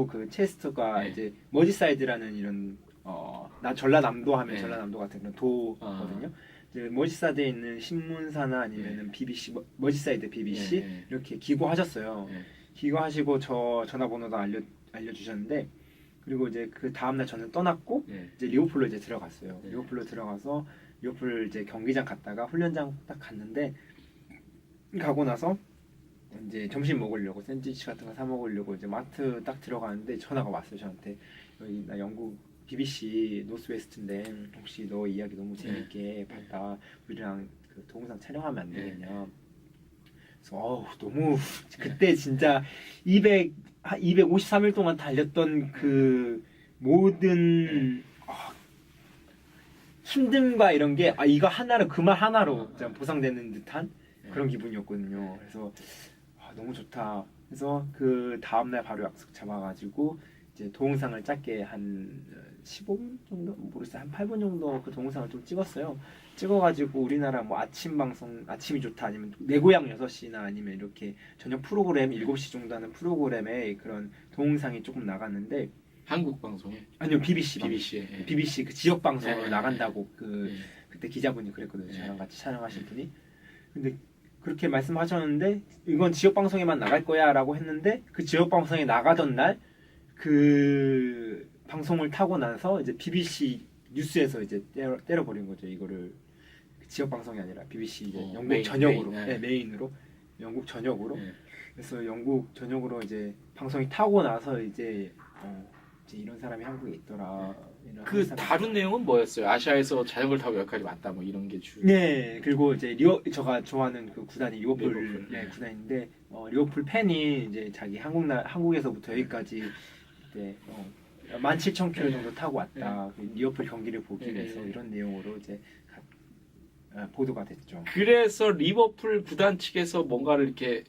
그 체스터가 이제 머지사이드라는 이런 전라남도 하면 전라남도 같은 그런 도거든요. 이제 머지사이드에 있는 신문사나 아니면은 BBC 머지사이드 BBC 이렇게 기고하셨어요. 기고하시고 저 전화번호도 알려주셨는데 그리고 이제 그 다음날 저는 떠났고 이제 리오폴로 이제 들어갔어요. 리오폴로 들어가서 리오폴 이제 경기장 갔다가 훈련장 딱 갔는데 가고 나서 이제 점심 먹으려고 샌드위치 같은 거 사 먹으려고 이제 마트 딱 들어가는데 전화가 왔어요. 저한테 여기 나 영국 BBC 노스웨스트인데 혹시 너 이야기 너무 재밌게 봤다. 우리랑 그 동영상 촬영하면 안 되겠냐. 그래서 너무 그때 진짜 253일 동안 달렸던 그 모든 힘듦과 이런 게 이거 하나로 그 말 하나로 보상되는 듯한 그런 기분이었거든요. 그래서 너무 좋다. 그래서 그 다음날 바로 약속 잡아가지고 이제 동영상을 짧게 한 15분 정도? 모르겠어요. 한 8분 정도 그 동영상을 좀 찍었어요. 찍어가지고 우리나라 아침 방송, 아침이 좋다 아니면 내 고향 6시나 아니면 이렇게 저녁 프로그램 7시 정도 하는 프로그램에 그런 동영상이 조금 나갔는데 한국 방송에? 아니요 BBC BBC 그 지역 방송으로 나간다고 그때 기자분이 그랬거든요. 저랑 같이 촬영하신 분이. 근데 그렇게 말씀하셨는데 이건 지역 방송에만 나갈 거야 라고 했는데 그 지역 방송에 나가던 날 그 방송을 타고 나서 이제 BBC 뉴스에서 이제 때려버린 거죠. 이거를 지역 방송이 아니라 BBC 이제 영국 전역으로 메인으로 영국 전역으로 그래서 영국 전역으로 이제 방송이 타고 나서 이제 이런 사람이 한국에 있더라. 그 다룬 내용은 뭐였어요? 아시아에서 자전거를 타고 여기까지 왔다 뭐 이런 게 주. 네, 그리고 이제 제가 좋아하는 그 구단이 리오폴 구단인데 리오폴 팬이 이제 자기 한국에서부터 여기까지 이제 17,000km 정도 타고 왔다. 리오폴 경기를 보기 위해서 이런 내용으로 이제 보도가 됐죠. 그래서 리버풀 구단 측에서 뭔가를 이렇게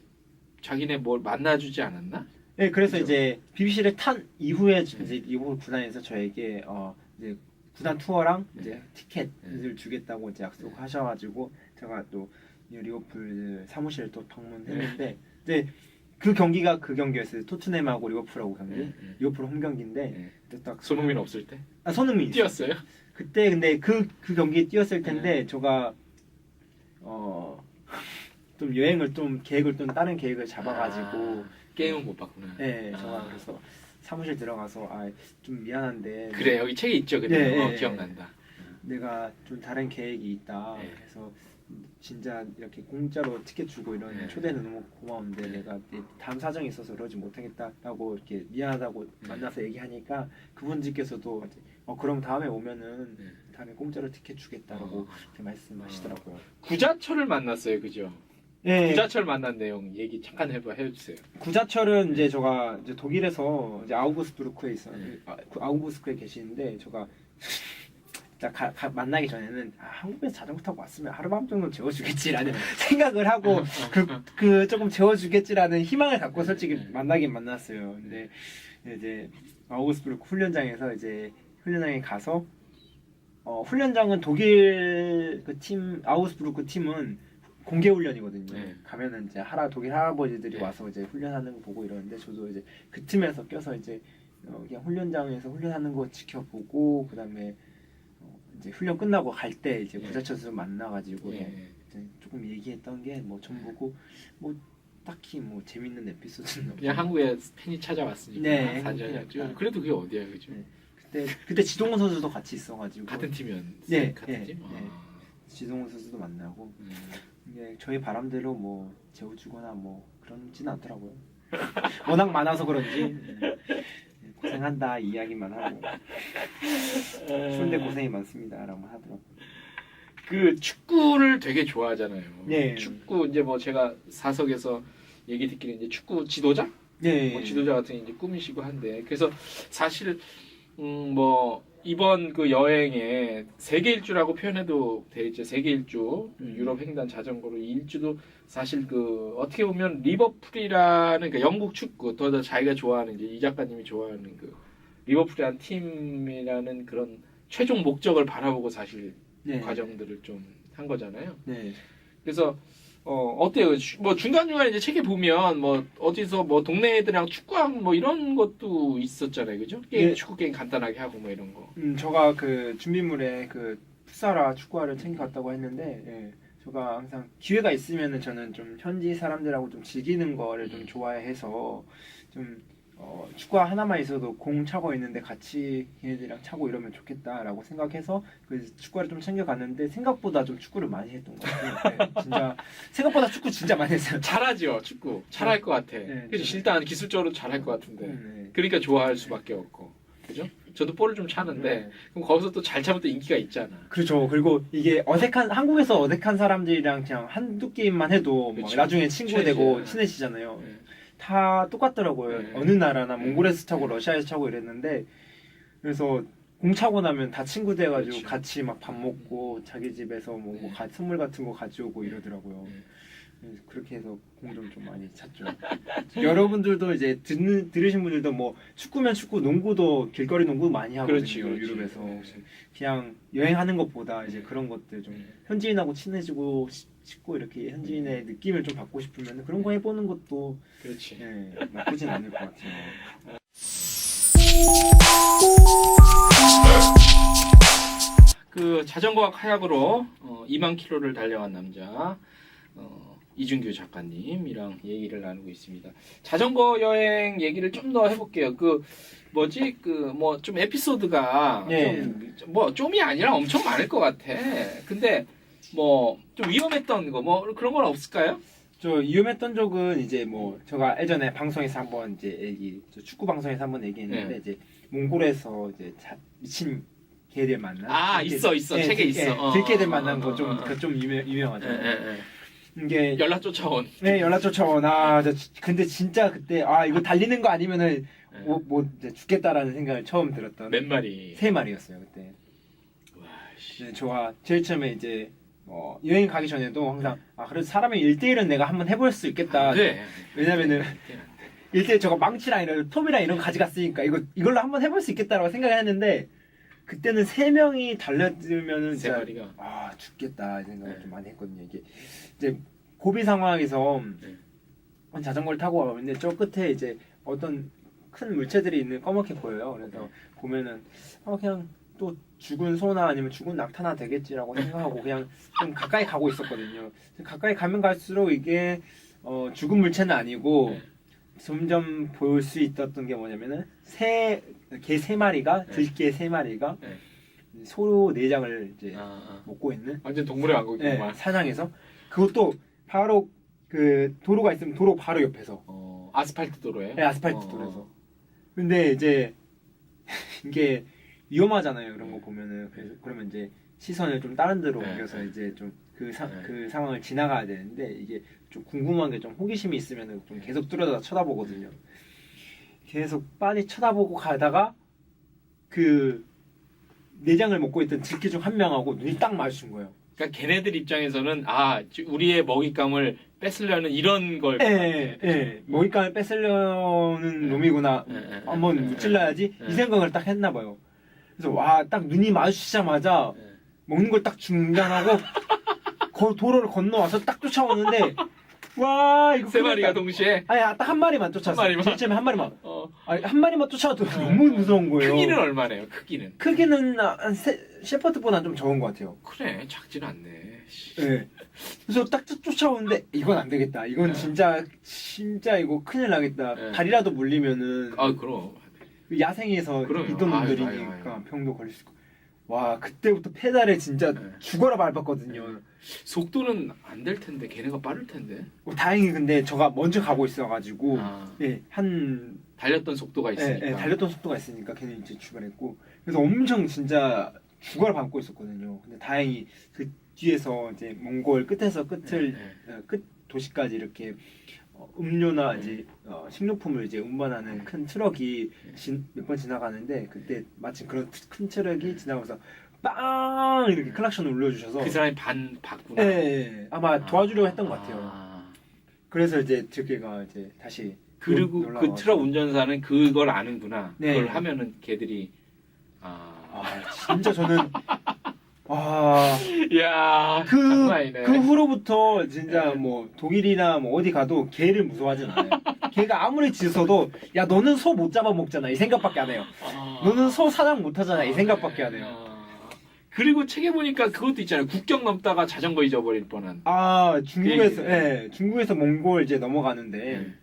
자기네 뭘 만나주지 않았나? 네, 그래서 그렇죠? 이제 BBC를 탄 이후에 이제 리버풀 구단에서 저에게 이제 구단 투어랑 이제 티켓을 주겠다고 이제 약속하셔가지고 제가 또 리버풀 사무실을 또 방문했는데 이제 그 경기가 그 경기였어요. 토트넘하고 리버풀하고 경기. 네. 리버풀 홈 경기인데 네. 그때 딱 손흥민 없을 때 손흥민 뛰었어요? 그때 근데 그 경기에 뛰었을 텐데 제가 좀 여행을 좀 계획을 좀 다른 계획을 잡아가지고 게임은 못 봤구나. 네, 제가 그래서 사무실 들어가서 좀 미안한데 그래 여기 책에 있죠. 그때 네, 기억난다. 내가 좀 다른 계획이 있다. 네. 그래서 진짜 이렇게 공짜로 티켓 주고 이런 네. 초대는 너무 고마운데 내가 다음 사정이 있어서 그러지 못하겠다라고 이렇게 미안하다고 만나서 얘기하니까 그분들께서도 그럼 다음에 오면은 네. 다음에 공짜로 티켓 주겠다라고 이렇게 말씀하시더라고요. 구자철을 만났어요, 그죠? 네. 구자철 만난 내용 얘기 잠깐 해주세요. 구자철은 이제 제가 이제 독일에서 이제 아우구스부르크에 네. 아우구스부르크에 계시는데 제가 만나기 전에는 한국에서 자전거 타고 왔으면 하룻밤 정도 재워주겠지라는 생각을 하고 그 조금 재워주겠지라는 희망을 갖고 솔직히 만나긴 만났어요. 근데 이제 아우구스부르크 훈련장에서 이제 훈련장에 가서 훈련장은 독일 그 팀 아우구스부르크 팀은 공개 훈련이거든요. 네. 가면은 이제 독일 할아버지들이 네. 와서 이제 훈련하는 거 보고 이러는데 저도 이제 그 팀에서 껴서 이제 그냥 훈련장에서 훈련하는 거 지켜보고 그다음에 이제 훈련 끝나고 갈 때 이제 구자철 만나가지고 이제 조금 얘기했던 게 뭐 전부고 뭐 딱히 뭐 재밌는 에피소드는 그냥 한국에 팬이 찾아왔으니까 네, 사전이었죠. 그래도 그게 어디야, 그죠? 네. 그때 지동원 선수도 같이 있어가지고 같은 팀이었어요. 네, 같은 팀. 네. 지동원 선수도 만나고 저희 바람대로 뭐 재워주거나 뭐 그런지는 않더라고요. 워낙 많아서 그런지 고생한다 이 이야기만 하고 추운데 고생이 많습니다라고 하더라고요. 그 축구를 되게 좋아하잖아요. 네. 축구 이제 뭐 제가 사석에서 얘기 듣기는 이제 축구 지도자, 네. 뭐 지도자 같은 게 이제 꿈이시고 한데 그래서 사실 뭐 이번 그 여행에 세계 일주라고 표현해도 되겠죠. 세계 일주 유럽 횡단 자전거로 이 일주도 사실 그 어떻게 보면 리버풀이라는 그 영국 축구 더 자기가 좋아하는 이제 이 작가님이 좋아하는 그 리버풀이라는 팀이라는 그런 최종 목적을 바라보고 사실 네. 과정들을 좀 한 거잖아요. 네. 그래서 어때요? 뭐 중간중간에 이제 책에 보면 뭐 어디서 뭐 동네 애들이랑 축구하고 뭐 이런 것도 있었잖아요. 그죠? 게임, 네. 축구 게임 간단하게 하고 뭐 이런 거. 제가 그 준비물에 그 풋사라 축구화를 챙겨갔다고 했는데 제가 항상 기회가 있으면은 저는 좀 현지 사람들하고 좀 즐기는 거를 좀 좋아해서 좀 축구화 하나만 있어도 공 차고 있는데 같이 걔네들이랑 차고 이러면 좋겠다라고 생각해서 그 축구화를 좀 챙겨갔는데 생각보다 좀 축구를 많이 했던 것 같아요. 네, 진짜 생각보다 축구 진짜 많이 했어요. 잘하죠, 축구. 잘할 것 같아. 네, 그죠? 일단 기술적으로 잘할 것 같은데. 네. 그러니까 좋아할 수밖에 없고. 그죠? 저도 볼을 좀 차는데 네. 그럼 거기서 또 잘 차면 또 인기가 있잖아. 그렇죠. 그리고 이게 한국에서 어색한 사람들이랑 그냥 한두 게임만 해도 뭐 그쵸. 나중에 친구 되고 친해지잖아. 친해지잖아요. 네. 다 똑같더라고요. 네. 어느 나라나 네. 몽골에서 차고 러시아에서 차고 이랬는데 그래서 공 차고 나면 다 친구 돼가지고 그렇죠. 같이 막 밥 먹고 자기 집에서 뭐 네. 선물 같은 거 가져오고 이러더라고요. 네. 그래서 그렇게 해서 공좀 좀 많이 찼죠. 여러분들도 이제 들으신 분들도 뭐 축구면 축구, 농구도 길거리 농구 많이 하거든요. 그렇지. 유럽에서 네. 그냥 여행하는 것보다 이제 그런 것들 좀 네. 현지인하고 친해지고 싶고 이렇게 현지인의 느낌을 좀 받고 싶으면 그런 거 해보는 것도 그렇지. 나쁘진 않을 것 같아요. 그 자전거와 카약으로 2만 킬로를 달려간 남자 이준규 작가님이랑 얘기를 나누고 있습니다. 자전거 여행 얘기를 좀 더 해볼게요. 그 뭐지 그 뭐 좀 에피소드가 네. 좀이 아니라 엄청 많을 것 같아. 근데 뭐 좀 위험했던 거 뭐 그런 건 없을까요? 저 위험했던 적은 이제 뭐 제가 예전에 방송에서 한번 이제 축구 방송에서 한번 얘기했는데 네. 이제 몽골에서 이제 미친 개들 만난 있어 책에 있어. 들개들 만난 거 좀 유명하죠. 이게 연락 쫓아온. 네, 연락 쫓아온. 근데 진짜 그때 이거 달리는 거 아니면은 뭐 이제 죽겠다라는 생각을 처음 들었던. 몇 마리? 3마리였어요 그때. 와, 씨. 네, 저가 제일 처음에 이제 여행 가기 전에도 항상 그래도 사람이 1대1은 내가 한번 해볼 수 있겠다. 안 돼. 왜냐면은 안 돼. 1대1 저거 망치랑 이런 톱이랑 이런 거 가져갔으니까 이걸로 한번 해볼 수 있겠다라고 생각을 했는데 그때는 3명이 달려들면은 세 진짜 마리가. 죽겠다 이 생각을 네. 좀 많이 했거든요. 이게 이제 고비 상황에서 네. 자전거를 타고 가는데 저 끝에 이제 어떤 큰 물체들이 있는 까맣게 보여요. 그래서 보면은 그냥 또 죽은 소나 아니면 죽은 낙타나 되겠지라고 생각하고 그냥 좀 가까이 가고 있었거든요. 가까이 가면 갈수록 이게 죽은 물체는 아니고 네. 점점 볼 수 있었던 게 뭐냐면은 개 세 마리가 들개 세 마리가 네. 소 내장을 이제 아. 먹고 있는 완전 동물의 왕국이구만. 네, 사냥에서 그것도 바로 그 도로가 있으면 도로 바로 옆에서 아스팔트 도로에. 네, 아스팔트 도로에서. 근데 이제 이게 위험하잖아요. 이런 거 보면은 그래서 그러면 이제 시선을 좀 다른 데로 네, 옮겨서 네. 이제 좀 그 네. 상황을 지나가야 되는데 이게 좀 궁금한 게 좀 호기심이 있으면은 좀 계속 뚫어다 쳐다보거든요. 계속 빤히 쳐다보고 가다가 그 내장을 먹고 있던 들개 중 한 명하고 눈이 딱 마주친 거예요. 그러니까 걔네들 입장에서는 우리의 먹잇감을 뺏으려는 이런 걸. 먹잇감을 뺏으려는 네. 놈이구나. 네. 한번 무찔러야지 네. 이 생각을 딱 했나 봐요. 그래서 와, 딱 눈이 마주치자마자 네. 먹는 걸 딱 중단하고 도로를 건너와서 딱 쫓아오는데 와 이거 세 큰일 마리가 났다. 동시에. 아니 딱 한 마리만 쫓아왔어. 한 마리만? 제일 처음에 한 마리만. 어. 아니 한 마리만 쫓아와도 너무 무서운 거예요. 크기는 얼마네요? 크기는. 크기는 셰퍼드보다 좀 적은 것 같아요. 그래, 작진 않네. 네. 그래서 딱 쫓아오는데 이건 안 되겠다. 이건 네. 진짜 이거 큰일 나겠다. 네. 다리라도 물리면은 그럼. 야생에서 그럼요. 있던 놈들이니까 아유. 병도 걸릴 수 있고. 와 그때부터 페달에 진짜 네. 죽어라 밟았거든요. 속도는 안 될 텐데 걔네가 빠를 텐데. 다행히 근데 저가 먼저 가고 있어가지고 한 달렸던 속도가 있으니까. 달렸던 속도가 있으니까 걔는 이제 출발했고 그래서 엄청 진짜 죽어라 밟고 있었거든요. 근데 다행히 그 뒤에서 이제 몽골 끝에서 끝을 끝 도시까지 이렇게 음료나 이제 식료품을 이제 운반하는 큰 트럭이 몇 번 지나가는데 그때 마침 그런 큰 트럭이 지나가면서 빵 이렇게 클락션을 울려주셔서 그 사람이 봤구나. 아마 도와주려고 했던 것 같아요. 그래서 이제 들개가 이제 다시 그리고 그 올라와서. 트럭 운전사는 그걸 아는구나. 네. 그걸 하면은 걔들이 진짜 저는 야, 그 장난 아니네. 후로부터 진짜 뭐 독일이나 뭐 어디 가도 개를 무서워하진 않아요. 개가 아무리 짖어도 야 너는 소 못 잡아먹잖아 이 생각밖에 안 해요. 너는 소 사냥 못하잖아 이 생각밖에 안 해요. 그리고 책에 보니까 그것도 있잖아요. 국경 넘다가 자전거 잊어버릴 뻔한. 중국에서 몽골 이제 넘어가는데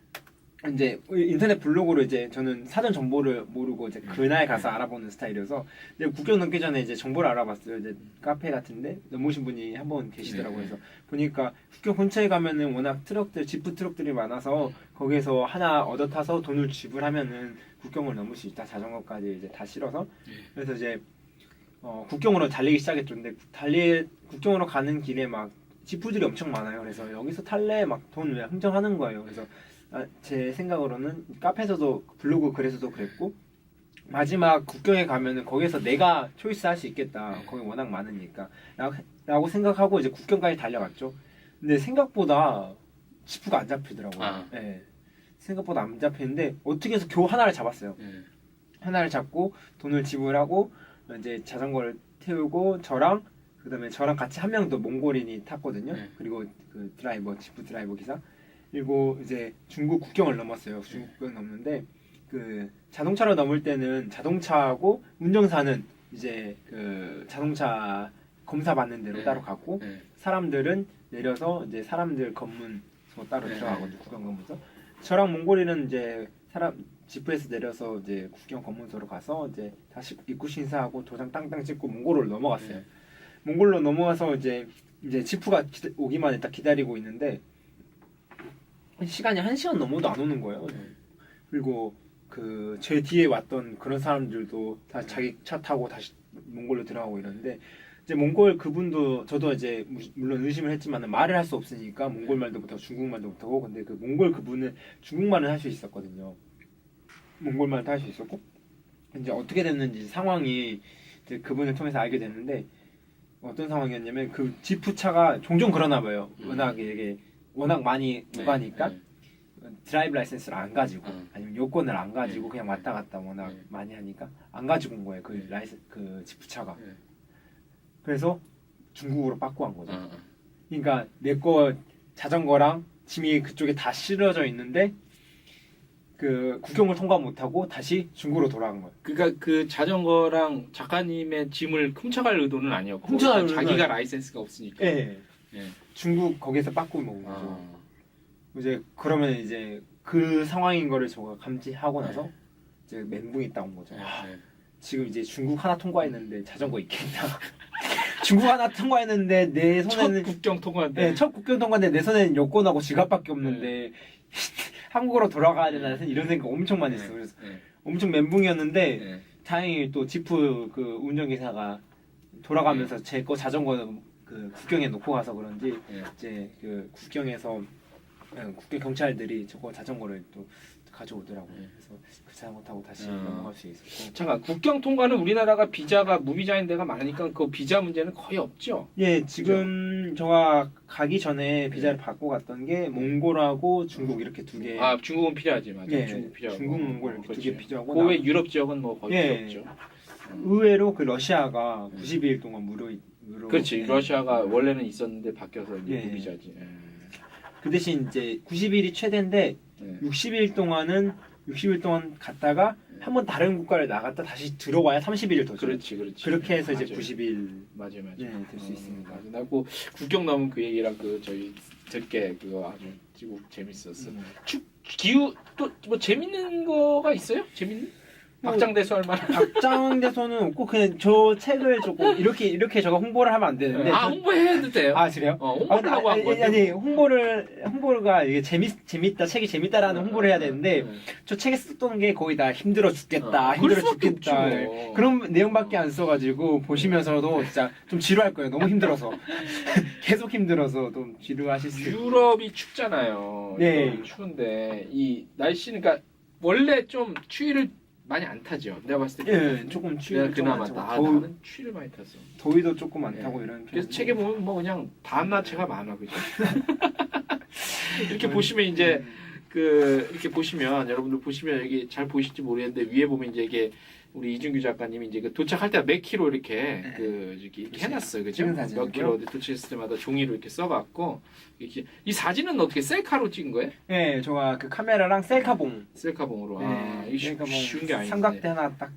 이제 인터넷 블로그로 이제 저는 사전 정보를 모르고 이제 그날 가서 알아보는 스타일이어서 이제 국경 넘기 전에 이제 정보를 알아봤어요. 이제 카페 같은데 넘으신 분이 한 분 계시더라고요. 그래서 보니까 국경 근처에 가면은 워낙 지프 트럭들이 많아서 거기에서 하나 얻어 타서 돈을 지불하면은 국경을 넘을 수 있다. 자전거까지 이제 다 실어서. 그래서 이제 국경으로 달리기 시작했죠. 근데 국경으로 가는 길에 막 지프들이 엄청 많아요. 그래서 여기서 탈래 막 돈 왜 흥정하는 거예요. 그래서 제 생각으로는 카페에서도 블로그 글에서도 그랬고 마지막 국경에 가면은 거기서 내가 초이스할 수 있겠다. 거기 워낙 많으니까 라고 생각하고 이제 국경까지 달려갔죠. 근데 생각보다 지프가 안 잡히더라고요. 생각보다 안 잡히는데 어떻게 해서 겨우 하나를 잡았어요. 하나를 잡고 돈을 지불하고 이제 자전거를 태우고 그다음에 저랑 같이 한 명 더 몽골인이 탔거든요. 그리고 그 지프 드라이버 기사. 그리고 이제 중국 국경을 넘었어요. 중국 국경 넘는데 그 자동차로 넘을 때는 자동차하고 운전사는 이제 그 자동차 검사 받는 데로 따로 갔고 사람들은 내려서 이제 사람들 검문소 따로 들어가거든요. 국경 검문소. 저랑 몽골인은 이제 지프에서 내려서 이제 국경 검문소로 가서 이제 다시 입국 신사하고 도장 땅땅 찍고 몽골로 넘어갔어요. 몽골로 넘어가서 이제 지프가 오기만 딱 기다리고 있는데 시간이 1시간 넘어도 안 오는 거예요. 그리고 그 제 뒤에 왔던 그런 사람들도 다 자기 차 타고 다시 몽골로 들어가고 이러는데 이제 몽골 그분도 저도 이제 물론 의심을 했지만 말을 할 수 없으니까 몽골 말도 못하고 중국 말도 못하고 근데 그 몽골 그분은 중국말은 할 수 있었거든요. 몽골 말도 할 수 있었고 이제 어떻게 됐는지 상황이 이제 그분을 통해서 알게 됐는데 어떤 상황이었냐면 그 지프 차가 종종 그러나 봐요. 워낙 많이 오가니까 드라이브 라이센스를 안 가지고 아니면 요건을 안 가지고 그냥 왔다 갔다 워낙 많이 하니까 안 가지고 온 거예요. 그 지프차가. 그래서 중국으로 빠꾸 한 거죠. 그러니까 내 거 자전거랑 짐이 그쪽에 다 실어져 있는데 그 국경을 통과 못하고 다시 중국으로 돌아간 거예요. 그러니까 그 자전거랑 작가님의 짐을 훔쳐갈 의도는 아니었고 훔쳐갈 일단 의도는 자기가 라이센스가 없으니까. 예. 예. 중국 거기서 빠꾸 먹은 거죠. 아. 이제 그러면 이제 그 상황인 거를 저가 감지하고 나서 이제 멘붕이 따온 거죠. 예. 지금 이제 중국 하나 통과했는데 자전거 있겠나? 중국 하나 통과했는데 내 첫 손에는 국경 통과인데. 네, 첫 국경 통과인데 내 손에는 여권하고 지갑밖에 없는데 한국으로 돌아가야 되나 이런 생각 엄청 많이 했어요. 그래서 예. 엄청 멘붕이었는데 예. 다행히 또 지프 그 운전기사가 돌아가면서 제 거 자전거 그 국경에 놓고 가서 그런지 예. 이제 그 국경에서 국경 경찰들이 저거 자전거를 또 가져오더라고요. 네. 그래서 그 자전거 타고 다시 넘어갈 수 있었고. 잠깐 국경 통과는 우리나라가 비자가 무비자인 데가 많으니까 그 비자 문제는 거의 없죠. 예, 지금 저가 가기 전에 비자를 받고 갔던 게 몽골하고 중국 이렇게 두 개. 아 중국은 필요하지 맞아. 예, 중국 필요하고. 중국, 몽골 이렇게 두 개 그렇지. 필요하고. 그 외 유럽 지역은 뭐 거의 예. 필요 없죠. 의외로 그 러시아가 92일 동안 무료. 그렇지. 예. 러시아가 원래는 있었는데 바뀌어서 이제 예. 무비자지. 예. 그 대신 이제 90일이 최대인데 예. 60일 동안 갔다가 한번 다른 국가를 나갔다 다시 들어와야 30일을 더 줘요. 그렇지, 그렇지. 그렇게 해서 이제 맞아요. 90일 맞아요. 예, 될 수 있습니다. 맞아. 나그 국경 넘은 그 얘기랑 그 저희 듣게 그거 아주 재밌었어. 기후 또 뭐 재밌는 거가 있어요? 재밌는? 뭐, 박장대소 할 만한. 박장대소는 없고 그냥 저 책을 조금 이렇게 제가 홍보를 하면 안 되는데. 아 홍보해도 돼요. 아 그래요? 홍보를 하고 한 건데. 아니 홍보가 이게 재밌다 책이 재밌다라는 홍보를 해야 되는데 저 책에 썼던 게 거의 다 힘들어 죽겠다 힘들어 그럴 수밖에 죽겠다 없지 뭐. 그런 내용밖에 안 써가지고 보시면서도 진짜 좀 지루할 거예요. 너무 힘들어서 계속 힘들어서 좀 지루하실 수 있어요. 유럽이 춥잖아요. 네. 유럽이 추운데 이 날씨는 그러니까 원래 좀 추위를 많이 안 타죠. 내가 봤을 때. 예, 조금 내가 추위가 좀 그나마 많죠. 나는 추위를 많이 탔어. 더위도 조금 안 타고 예. 이런 그래서 편인데. 책에 보면 뭐 그냥 밤낮체가 많아 그죠? 이렇게 보시면 이제 그 이렇게 보시면 여러분들 보시면 여기 잘 보이실지 모르겠는데 위에 보면 이제 이게 우리 이준규 작가님이 이제 그 도착할 때 몇 킬로 이렇게 그 이렇게 해놨어요, 그죠? 찍은 몇 사진이고요. 킬로 어디 도착했을 때마다 종이로 이렇게 써갖고 이렇게 이 사진은 어떻게 셀카로 찍은 거예요? 예, 제가 그 카메라랑 셀카봉 셀카봉으로. 아, 예, 이게 셀카봉 쉬운 게 아닌데. 삼각대 하나 딱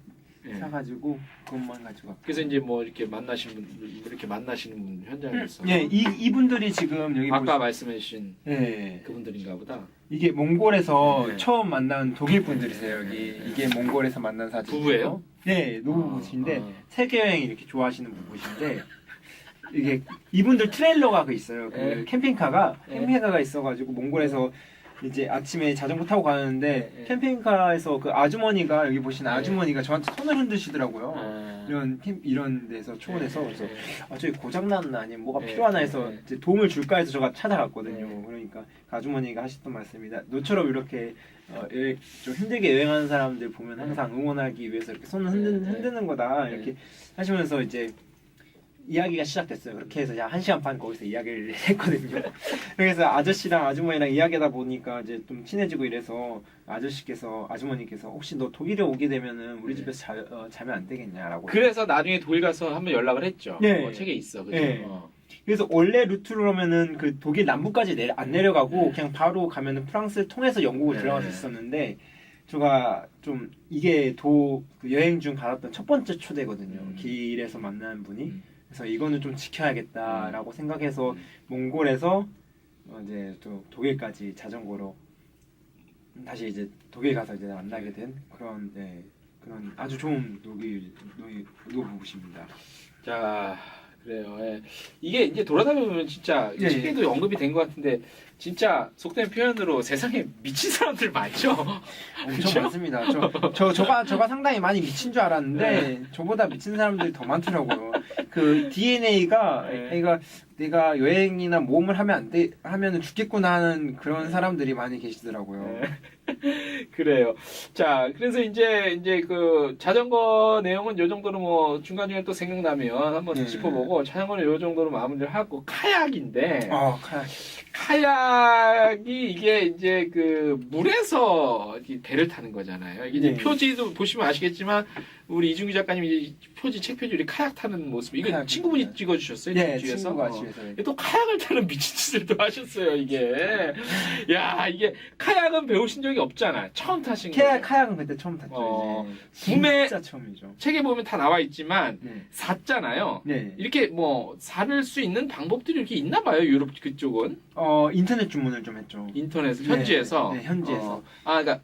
예. 사가지고 그것만 가지고 왔고. 그래서 이제 뭐 이렇게 만나시는 분 이렇게 만나시는 분 현장에서 예, 이분들이 지금 여기 아까 말씀해주신 예, 그분들인가 보다. 이게 몽골에서 네. 처음 만난 독일 분들이세요. 여기 이게 몽골에서 만난 사진. 부부예요? 네, 노부부신데 아. 세계 여행 이렇게 좋아하시는 부부신데 이게 이분들 트레일러가 그 있어요. 그 네. 캠핑카가 네. 캠핑카가 있어가지고 몽골에서 이제 아침에 자전거 타고 가는데 네. 캠핑카에서 그 아주머니가 여기 보시는 네. 아주머니가 저한테 손을 흔드시더라고요. 아. 이런 데서 초원에서 네. 그래서 아 저기 고장 났나 아니면 뭐가 네. 필요하나 해서 네. 이제 도움을 줄까 해서 제가 찾아갔거든요. 네. 그러니까 그 아주머니가 하셨던 말씀이다. 너처럼 이렇게 좀 힘들게 여행하는 사람들 보면 항상 응원하기 위해서 이렇게 손을 흔드는 거다 네. 이렇게 하시면서 이제 이야기가 시작됐어요. 그렇게 해서 한 1시간 반 거기서 이야기를 했거든요. 그래서 아저씨랑 아주머니랑 이야기하다 보니까 이제 좀 친해지고 이래서 아주머니께서 혹시 너 독일에 오게 되면은 우리 네. 집에서 자면 안 되겠냐라고. 그래서 나중에 독일 가서 한번 연락을 했죠. 네. 책에 있어, 그죠? 네. 그래서 원래 루트로 하면은 그 독일 남부까지 안 내려가고 그냥 바로 가면은 프랑스를 통해서 영국을 네. 들어갈 수 있었는데 제가 좀 이게 그 여행 중 받았던 첫 번째 초대거든요. 길에서 만나는 분이. 그래서 이거는 좀 지켜야겠다라고 생각해서 몽골에서 이제 또 독일까지 자전거로 다시 이제 독일 가서 이제 만나게 된 그런 아주 좋은 노부부십니다. 자, 그래요. 예. 이게 이제 돌아다니면 진짜 예. 책에도 언급이 된 것 같은데 진짜 속된 표현으로 세상에 미친 사람들 많죠. 엄청 그쵸? 많습니다. 저가 상당히 많이 미친 줄 알았는데 저보다 미친 사람들이 더 많더라고요. 그 DNA가 네. 내가 여행이나 모험을 하면은 죽겠구나 하는 그런 사람들이 많이 계시더라고요. 그래요. 자, 그래서 이제 그 자전거 내용은 요 정도로 뭐 중간중간 또 생각나면 한번 네. 짚어보고 자전거는 요 정도로 마무리를 하고 카약인데 카약. 카약이 이게 이제 그 물에서 이 배를 타는 거잖아요. 이게 이제 네. 표지도 보시면 아시겠지만 우리 이준규 작가님이 책 표지 우리 카약 타는 모습 이거 카약, 친구분이 네. 찍어주셨어요? 네, 뒤에서? 친구가 집에서. 또 카약을 타는 미친 짓을 또 하셨어요 이게. 야 이게 카약은 배우신 적이 없잖아. 처음 타신 거예요. 카약은 그때 처음 탔죠. 이제. 구매- 진짜 처음이죠. 책에 보면 다 나와 있지만 네. 샀잖아요. 네. 이렇게 뭐 살 수 있는 방법들이 이렇게 있나 봐요 유럽 그쪽은. 인터넷 주문을 좀 했죠. 인터넷 네, 현지에서. 네, 현지에서. 그러니까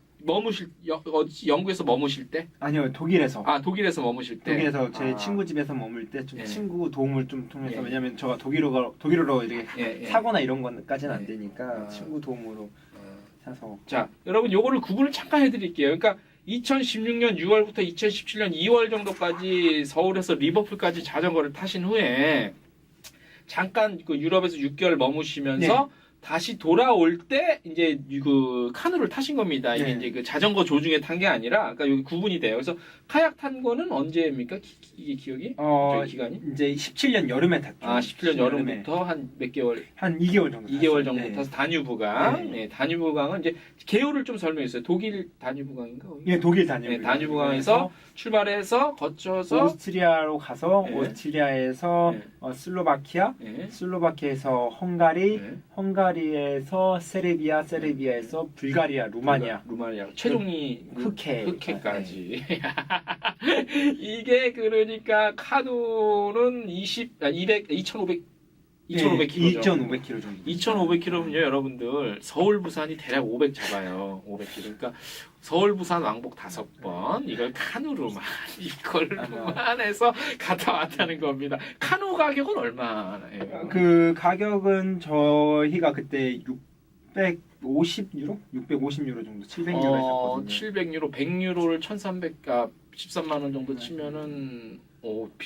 영국에서 머무실 때? 아니요, 독일에서. 독일에서 머무실 때. 독일에서 제 친구 집에서 머물 때 좀 예. 친구 도움을 좀 통해서 예. 왜냐면 저가 독일어로 이렇게 예, 예. 사거나 이런 것까지는 안 예. 되니까 친구 도움으로 사서. 자, 여러분 요거를 구분을 잠깐 해드릴게요. 그러니까 2016년 6월부터 2017년 2월 정도까지 서울에서 리버풀까지 자전거를 타신 후에 잠깐 그 유럽에서 6개월 머무시면서 다시 돌아올 때 이제 그 카누를 타신 겁니다. 이게 네. 이제 그 자전거 조중에 탄 게 아니라, 그러니까 여기 구분이 돼요. 그래서 카약 탄 거는 언제입니까? 이게 기억이? 저희 기간이? 이제 17년 여름에 탔죠. 17년 여름부터 한 몇 개월? 한 2개월 정도. 2개월 탔어요. 정도 네. 타서 다뉴브강. 네. 네, 다뉴브강은 이제 개요를 좀 설명했어요. 독일 다뉴브강인가? 예, 독일 다녀요. 네, 다뉴브강에서 출발해서 거쳐서 오스트리아로 가서 네. 오스트리아에서 네. 슬로바키아, 네. 슬로바키아에서 헝가리, 네. 헝가리에서 세르비아, 세르비아에서 불가리아, 루마니아, 루마니아 최종이 흑해. 흑해까지. 이게 그러니까 카누는 2,500km 2,500km 정도. 2,500km면요, 여러분들 서울 부산이 대략 500 잡아요. 500km. 그러니까 서울 부산 왕복 5번 이걸 카누로만 이걸로만 해서 갔다 왔다는 겁니다. 카누 가격은 얼마나요? 그 가격은 저희가 그때 650유로? 650유로 정도, 700유로 했었거든요. 700유로, 100유로를 1,300, 13만 원 정도 치면은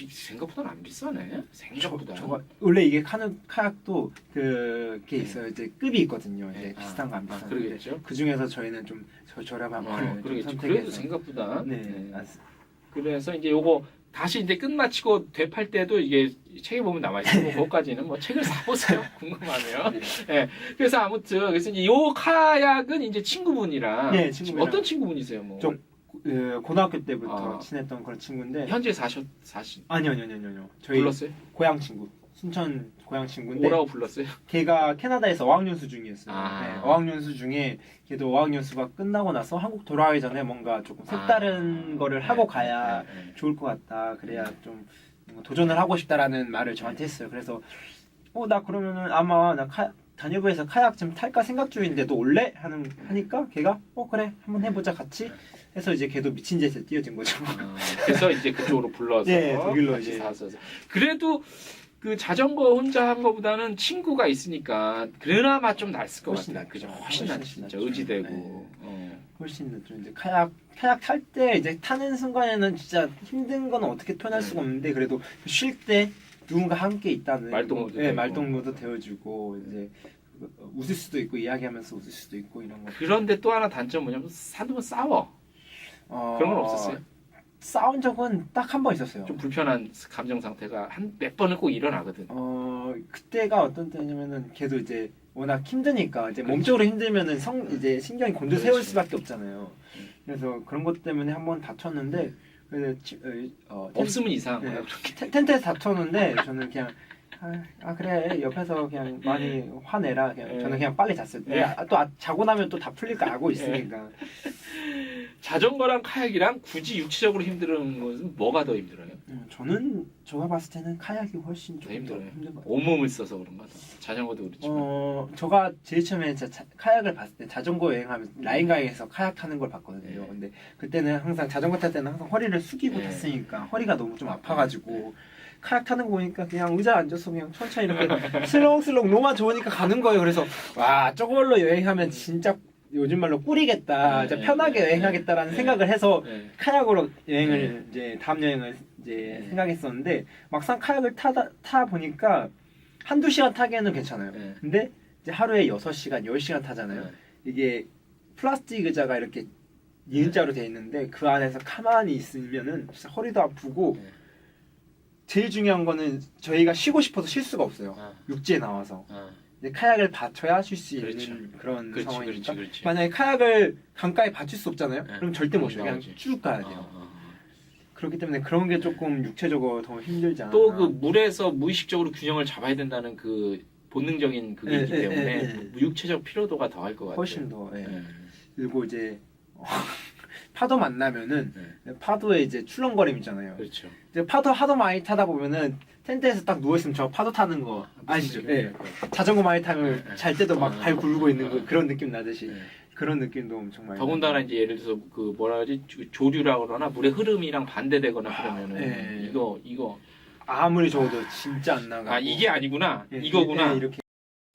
생각보다는 안 비싸네. 생각보다. 원래 이게 카약도 그게 있어요. 이제 급이 있거든요. 이제 네. 비싼 거 안 비싼 거. 그러겠죠. 그 중에서 저희는 좀 저렴한 거를 좀 그러겠죠. 선택해서. 그래도 생각보다. 네. 네. 맞습니다. 그래서 이제 요거 다시 이제 끝마치고 되팔 때도 이게 책에 보면 나와 있고 그거까지는 뭐 책을 사보세요. 궁금하면. 네. 그래서 아무튼 그래서 이제 요 카약은 이제 친구분이랑. 네, 친구분이랑. 어떤 친구분이세요? 뭐. 좀 고등학교 때부터 아. 친했던 그런 친구인데. 현지에 사신. 아니요. 저희 불렀어요? 고향 친구. 순천 고향 친구인데. 오라고 불렀어요? 걔가 캐나다에서 어학연수 중이었어요. 아. 네, 어학연수 중에 걔도 어학연수가 끝나고 나서 한국 돌아가기 전에 뭔가 조금 색다른 거를 하고 가야 좋을 것 같다. 그래야 좀 뭔가 도전을 하고 싶다라는 말을 저한테 했어요. 그래서 나 그러면은 아마 나 다녀브에서 카약 좀 탈까 생각 중인데 너 올래? 하니까 걔가 그래 한번 해보자 같이 해서 이제 걔도 미친 짓에 뛰어진 거죠. 그래서 이제 그쪽으로 불러서 네, 독일로 같이 이제. 사서 그래도 그 자전거 혼자 한 거보다는 친구가 있으니까 그나마 좀 낫을 것 훨씬 같아요. 낫죠. 그죠? 훨씬 낫지 훨씬 진짜 낫죠. 의지되고. 네. 훨씬 낫죠. 이제 카약 탈 때 이제 타는 순간에는 진짜 힘든 건 어떻게 표현할 수가 없는데 그래도 쉴 때 누군가 함께 있다는 말동무도 네, 되고. 말동무도 되어주고 이제 웃을 수도 있고 이야기하면서 웃을 수도 있고 이런 거. 그런데 또 하나 단점 뭐냐면 한두 번 싸워. 그런 건 없었어요? 싸운 적은 딱 한 번 있었어요. 좀 불편한 감정 상태가 한 몇 번은 꼭 일어나거든. 그때가 어떤 때냐면은 걔도 이제 워낙 힘드니까 이제 몸적으로 힘들면은 이제 신경이 곤두세울 그렇지. 수밖에 없잖아요. 그래서 그런 것 때문에 한 번 다쳤는데 그래서 없으면 이상한 네. 거야. 그렇게. 텐트에서 다쳤는데 저는 그냥 그래 옆에서 그냥 많이 화내라 그냥 저는 그냥 빨리 잤어요. 자고 나면 또 다 풀릴 거 알고 있으니까. 자전거랑 카약이랑 굳이 육체적으로 힘든 것은 뭐가 더 힘들어요? 저는 제가 봤을 때는 카약이 훨씬 더 좀 힘들어요. 힘든 것 같아요. 온몸을 써서 그런가 더. 자전거도 그렇지만. 제가 제일 처음에 카약을 봤을 때 자전거 여행하면 라인강에서 카약 타는 걸 봤거든요. 네. 근데 그때는 항상 자전거 탈 때는 항상 허리를 숙이고 네. 탔으니까 허리가 너무 좀 아파가지고 카약 타는 거 보니까 그냥 의자 앉아서 그냥 천천히 이렇게 슬렁슬렁 너무 좋으니까 가는 거예요. 그래서 와 저걸로 여행하면 진짜 요즘 말로 꿀이겠다. 진짜 편하게 여행하겠다라는 생각을 해서 카약으로 여행을 이제 다음 여행을 이제 생각했었는데 막상 카약을 타 보니까 한두 시간 타기에는 괜찮아요. 근데 이제 하루에 6시간, 10시간 타잖아요. 이게 플라스틱 의자가 이렇게 니은자로 돼 있는데 그 안에서 가만히 있으면은 진짜 허리도 아프고 제일 중요한 거는 저희가 쉬고 싶어서 쉴 수가 없어요. 육지에 나와서. 이제 카약을 받쳐야 쉴 수 있는 그렇죠. 그런 상황이니까. 그렇지. 만약에 카약을 강가에 받칠 수 없잖아요. 네. 그럼 절대 못 쉬어요. 그냥 나오지. 쭉 가야 돼요. 그렇기 때문에 그런 게 조금 육체적으로 더 힘들지 않나. 또 그 물에서 무의식적으로 균형을 잡아야 된다는 그 본능적인 그게 있기 때문에 육체적 피로도가 더할 것 같아요. 훨씬 더. 예. 예. 그리고 이제 파도 만나면은 파도에 이제 출렁거림이잖아요. 그렇죠. 이제 파도 하도 많이 타다 보면은 텐트에서 딱 누워 있으면 저 파도 타는 거 아시죠? 예. 자전거 많이 타면 잘 때도 막 발 굴르고 있는 거 그런 느낌 나듯이 그런 느낌도 엄청 많이. 더군다나 이제 예를 들어서 그 뭐라 하지 조류라 그러나 물의 흐름이랑 반대되거나 그러면은 예. 이거 아무리 적어도 진짜 안 나가. 아 이게 아니구나 예, 이거구나. 예, 이렇게.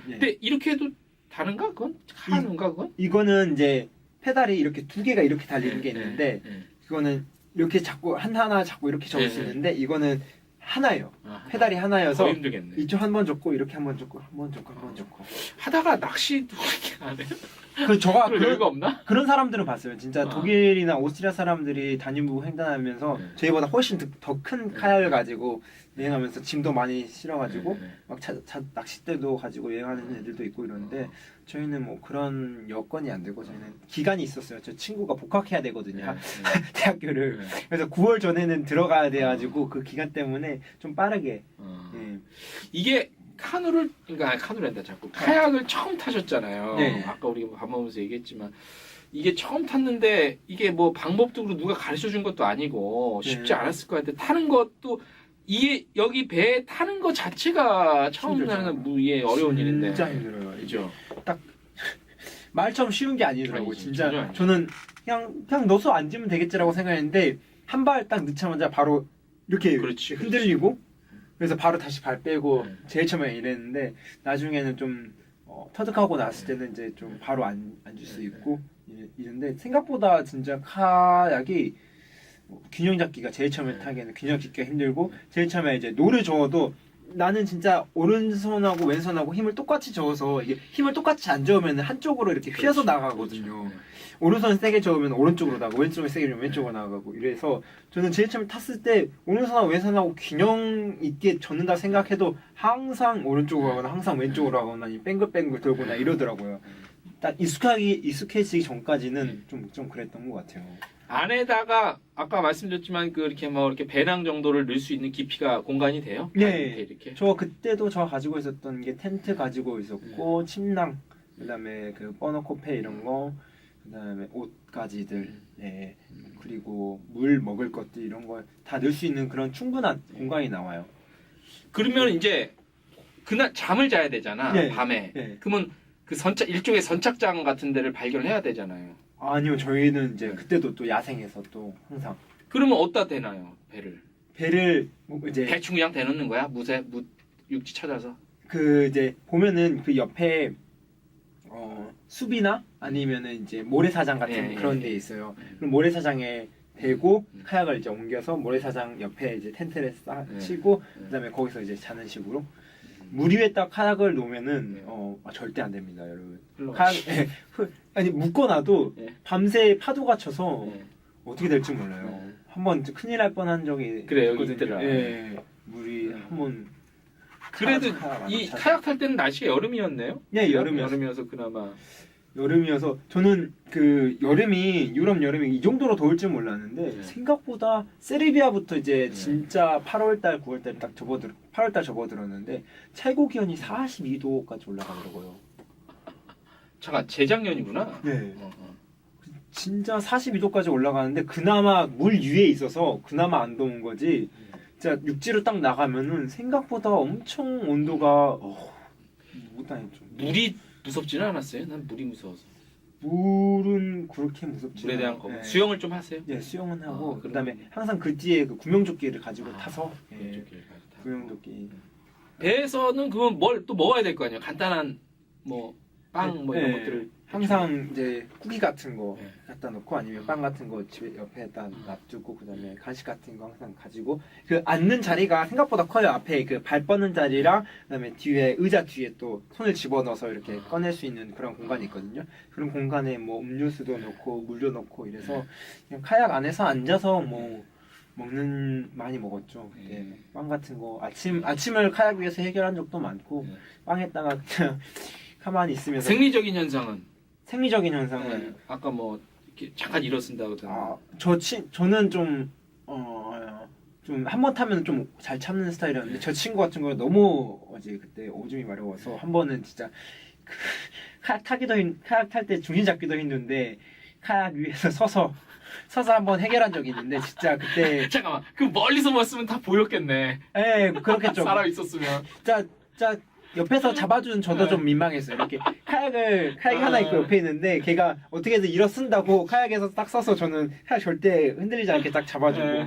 예. 근데 이렇게 해도 다른가 그건? 하는가 그건? 이거는 이제 페달이 이렇게 두 개가 이렇게 달리는 게 있는데 그거는 이렇게 잡고 하나 잡고 이렇게 접을 수 있는데 이거는 하나예요. 페달이 하나여서 더 힘들겠네. 이쪽 한 번 접고 이렇게 한 번 접고 한 번 접고 한 번 접고. 하다가 낚시도 이렇게 안 해요? 그 저가 그럴 여유가 없나? 그런 사람들은 봤어요. 진짜 독일이나 오스트리아 사람들이 단위부 횡단하면서 저희보다 훨씬 더 큰 카약을 가지고 여행하면서 짐도 많이 실어가지고 막 낚싯대도 가지고 여행하는 애들도 있고 이러는데 저희는 뭐 그런 여건이 안 되고 저희는 기간이 있었어요. 저 친구가 복학해야 되거든요. 대학교를. 그래서 9월 전에는 들어가야 돼가지고 그 기간 때문에 좀 빠르게. 예. 이게 카누를 그러니까 카누랜다 자꾸 카약을 처음 타셨잖아요. 네. 아까 우리 밥 먹으면서 얘기했지만 이게 처음 탔는데 이게 뭐 방법적으로 누가 가르쳐 준 것도 아니고 쉽지 않았을 것 같은데 타는 것도 이게 여기 배에 타는 것 자체가 처음 타는 무예 어려운 일인데 진짜 힘들어요. 그죠? 딱 말처럼 쉬운 게 아니더라고요. 아니지, 진짜 전혀 아니지. 저는 그냥 넣어서 앉으면 되겠지라고 생각했는데 한 발 딱 넣자마자 바로 이렇게 그렇지, 흔들리고 그래서 바로 다시 발 빼고 제일 처음에 이랬는데 나중에는 좀 터득하고 났을 때는 이제 좀 바로 앉을 수 있고 이런데 생각보다 진짜 카약이 균형 잡기가 제일 처음에 타기에는 균형 잡기가 힘들고 제일 처음에 이제 노를 저어도 나는 진짜 오른손하고 왼손하고 힘을 똑같이 저어서 이게 힘을 똑같이 안 저으면 한쪽으로 이렇게 휘어서 나가거든요. 오른손 세게 저으면 오른쪽으로 나가고 왼손을 세게 저으면 왼쪽으로 나가고 이래서 저는 제일 처음에 tas을 때 오른손하고 왼손하고 균형 있게 젓는다 생각해도 항상 오른쪽으로 하거나 항상 왼쪽으로 하거나 뱅글뱅글 돌거나 이러더라고요. 딱 익숙해지기 전까지는 좀 그랬던 것 같아요. 안에다가 아까 말씀드렸지만 그 이렇게 뭐 이렇게 배낭 정도를 넣을 수 있는 깊이가 공간이 돼요? 네. 이렇게. 저 그때도 저 가지고 있었던 게 텐트 가지고 있었고 침낭, 그다음에 그 버너 코페 이런 거, 그다음에 옷가지들, 예. 그리고 물 먹을 것들 이런 걸 다 넣을 수 있는 그런 충분한 공간이 나와요. 그러면 이제 그날 잠을 자야 되잖아 네. 밤에. 네. 그러면 그 일종의 선착장 같은 데를 발견해야 되잖아요. 아니요, 저희는 이제 그때도 또 야생에서 또 항상 그러면 어디다 대나요 배를? 배를 뭐 이제 대충 그냥 대놓는 거야? 육지 찾아서? 그 이제 보면은 그 옆에 숲이나 아니면은 이제 모래사장 같은 그런 데 있어요. 그럼 모래사장에 대고 카약을 이제 옮겨서 모래사장 옆에 이제 텐트를 치고 그다음에 거기서 이제 자는 식으로 물 위에다 카약을 놓으면은 절대 안 됩니다, 여러분. 카약 아니 묶어놔도 밤새 파도가 쳐서 어떻게 될지 몰라요. 한번 큰일 날 뻔한 적이 그래 여기 있거든요. 있더라. 예, 물이 한번 그래도 이 카약 탈 때는 날씨가 여름이었네요? 네, 여름이어서 그나마. 여름이어서 저는 그 여름이 유럽 여름이 이 정도로 더울 줄 몰랐는데 생각보다 세르비아부터 이제 진짜 8월달 9월달 딱 8월달 접어들었는데 최고 기온이 42도까지 올라가더라고요. 잠깐 재작년이구나. 네. 진짜 42도까지 올라가는데 그나마 물 위에 있어서 그나마 안 더운 거지. 진짜 육지로 딱 나가면은 생각보다 엄청 온도가 못하겠죠. 물이 무섭지는 않았어요? 난 물이 무서워서. 물은 그렇게 무섭지. 물에 대한 겁. 수영을 좀 하세요? 네, 수영은 하고 그다음에 항상 그 뒤에 그 구명조끼를 가지고 타서 구명조끼. 배에서는 그러면 뭘 또 먹어야 될 거 아니에요? 간단한 뭐 빵 뭐 이런 것들을 항상 이제 쿠키 같은 거 갖다 놓고 아니면 빵 같은 거 집에 옆에다 놔두고 그다음에 간식 같은 거 항상 가지고 그 앉는 자리가 생각보다 커요. 앞에 그 발 뻗는 자리랑 그다음에 뒤에 의자 뒤에 또 손을 집어넣어서 이렇게 꺼낼 수 있는 그런 공간이 있거든요. 그런 공간에 뭐 음료수도 넣고 물도 넣고 이래서 그냥 카약 안에서 앉아서 뭐 많이 먹었죠. 그때 빵 같은 거 아침을 카약 위에서 해결한 적도 많고 빵에다가 그냥 가만히 있으면서 생리적인 현상은 생리적인 현상은 아까 뭐 이렇게 잠깐 일어선다 그러더니 저는 좀 좀 한 번 타면 좀 잘 참는 스타일이었는데 저 친구 같은 경우는 너무 어제 그때 오줌이 마려워서 한 번은 진짜 그 카약 카약 탈 때 중심 잡기도 힘든데 카약 위에서 서서 한번 해결한 적이 있는데 진짜 그때 잠깐만 그 멀리서 봤으면 다 보였겠네. 그렇겠죠. 사람 있었으면. 진짜 옆에서 잡아주는 저도 좀 민망했어요. 이렇게 카약이 하나 있고 옆에 있는데 걔가 어떻게든 일어 쓴다고 카약에서 딱 서서 저는 카약 절대 흔들리지 않게 딱 잡아주고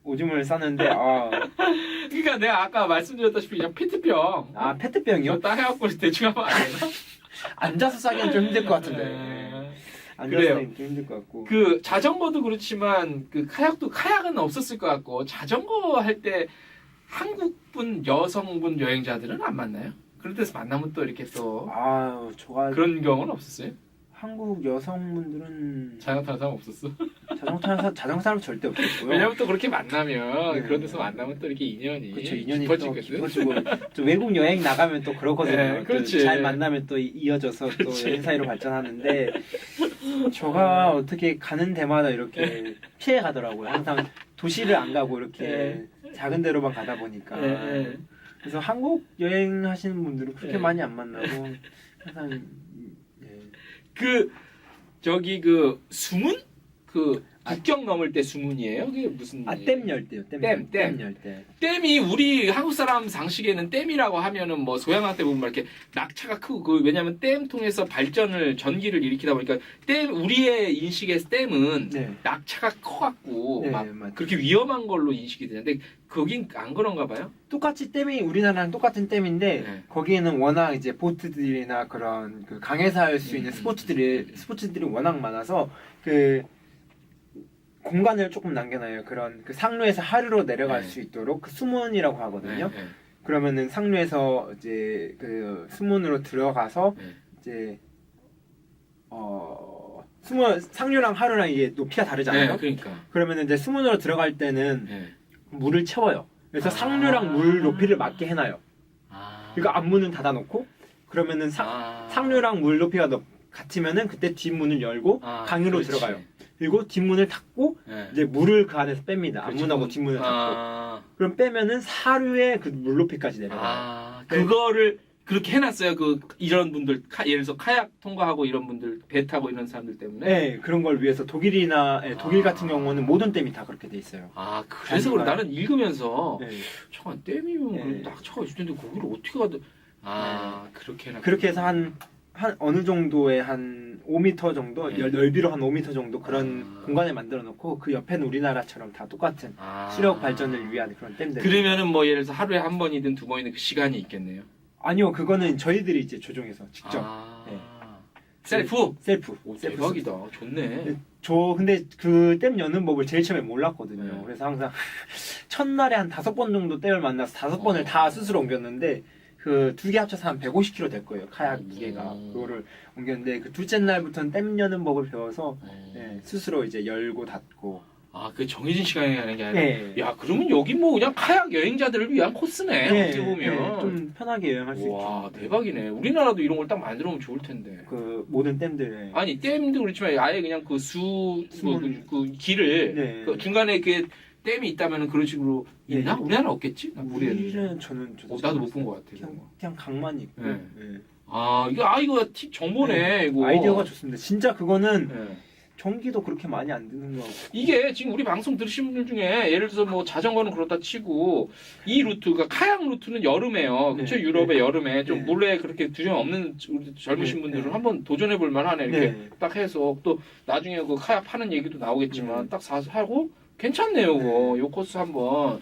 오줌을 싸는데 그러니까 내가 아까 말씀드렸다시피 그냥 페트병. 페트병이요? 딱 해갖고 대충 하면 안 되나? 앉아서 싸기는 좀 힘들 것 같은데. 앉아서 그래요. 싸기는 좀 힘들 것 같고. 그 자전거도 그렇지만 그 카약은 없었을 것 같고 자전거 할 때 한국분 여성분 여행자들은 안 만나요? 그런 데서 만나면 또 이렇게 또 저가 그런 경우는 없었어요? 한국 여성분들은 자전거 타는 사람 없었어? 자전거 사람 절대 없었고요. 왜냐면 또 그렇게 만나면 네. 그런 데서 만나면 또 이렇게 인연이 그렇죠. 인연이 깊어지거든. 깊어지고 또 외국 여행 나가면 또 그러거든요. 네, 그렇지. 잘 만나면 또 이어져서 그렇지. 또 여행 사이로 발전하는데 저가 어떻게 가는 데마다 이렇게 피해 가더라고요. 항상 도시를 안 가고 이렇게 작은 데로만 가다 보니까. 그래서 한국 여행 하시는 분들은 그렇게 많이 안 만나고 항상 그 저기 그 수문? 그 국경 넘을 때 수문이에요? 그게 무슨 댐 열 때요. 댐. 댐 열 때. 댐이 우리 한국 사람 상식에는 댐이라고 하면은 뭐 소양강 때 보면 막 이렇게 낙차가 크고 왜냐면 댐 통해서 발전을 전기를 일으키다 보니까 우리의 인식에서 댐은 낙차가 커갖고 막 맞아요. 그렇게 위험한 걸로 인식이 되는데 거긴 안 그런가 봐요? 똑같이 댐이 우리나라랑 똑같은 댐인데 거기에는 워낙 이제 보트들이나 그런 그 강에서 할 수 있는 스포츠들이 워낙 많아서 그 공간을 조금 남겨놔요. 그런 그 상류에서 하류로 내려갈 수 있도록 그 수문이라고 하거든요. 그러면은 상류에서 이제 그 수문으로 들어가서 이제 상류랑 하류랑 이게 높이가 다르잖아요. 그러니까. 그러면은 이제 수문으로 들어갈 때는 물을 채워요. 그래서 상류랑 물 높이를 맞게 해놔요. 그러니까 앞문은 닫아놓고 그러면은 상류랑 물 높이가 같으면은 그때 뒷문을 열고 강으로 들어가요. 그리고 뒷문을 닫고 이제 물을 그 안에서 뺍니다. 앞문하고 뒷문을 닫고. 그럼 빼면은 하류의 그 물 높이까지 내려가요. 그거를 그렇게 해놨어요. 그 이런 분들 예를 들어서 카약 통과하고 이런 분들 배 타고 이런 사람들 때문에. 네, 그런 걸 위해서 독일 같은 경우는 모든 댐이 다 그렇게 돼 있어요. 그래서 그래. 나는 읽으면서 네. 잠깐 댐이면 낙차가 있을 텐데 거기를 어떻게 가든 그렇게 해놨. 그렇게 해서 한 어느 정도의 한 5m 정도 넓이로 한 5m 정도 그런 공간을 만들어 놓고 그 옆에는 우리나라처럼 다 똑같은 시력 발전을 위한 그런 댐들. 그러면은 뭐 예를 들어서 하루에 한 번이든 두 번이든 그 시간이 있겠네요. 아니요, 그거는 저희들이 이제 조종해서 직접. 셀프. 셀프. 대박이다. 좋네. 저 근데 그 댐 여는 법을 제일 처음에 몰랐거든요. 그래서 항상 첫날에 한 5번 정도 댐을 만나서 5번을 다 스스로 옮겼는데 그 두 개 합쳐서 한 150kg 될 거예요. 카약 무게가. 그거를 옮겼는데 그 둘째 날부터는 댐 여는 법을 배워서 스스로 이제 열고 닫고. 그 정해진 시간에 하는 게 아니라. 야, 그러면 여기 뭐 그냥 카약 여행자들을 위한 코스네. 어떻게 보면. 좀 편하게 여행할 수 있죠. 와, 대박이네. 우리나라도 이런 걸 딱 만들어 놓으면 좋을 텐데. 그 모든 댐들에. 아니, 댐도 그렇지만 아예 그냥 그 그 길을 그 중간에 그 댐이 있다면은 그런 식으로 있나? 우리나라 없겠지? 우리는 저는 나도 못 본 것 같아. 그냥 강만 있고. 이거 팁 정보네. 이거 아이디어가 좋습니다. 진짜 그거는 전기도 그렇게 많이 안 드는 거 같고. 이게 지금 우리 방송 들으신 분들 중에 예를 들어서 뭐 자전거는 그렇다 치고 이 루트가 카약 루트는 여름에요. 그렇죠? 유럽의 여름에 좀 물에 그렇게 두려움 없는 우리 젊으신 분들은 한번 도전해 볼 만하네. 이렇게 딱 해서 또 나중에 그 카약 파는 얘기도 나오겠지만 딱 사서 하고 괜찮네요. 그거. 요 코스 한번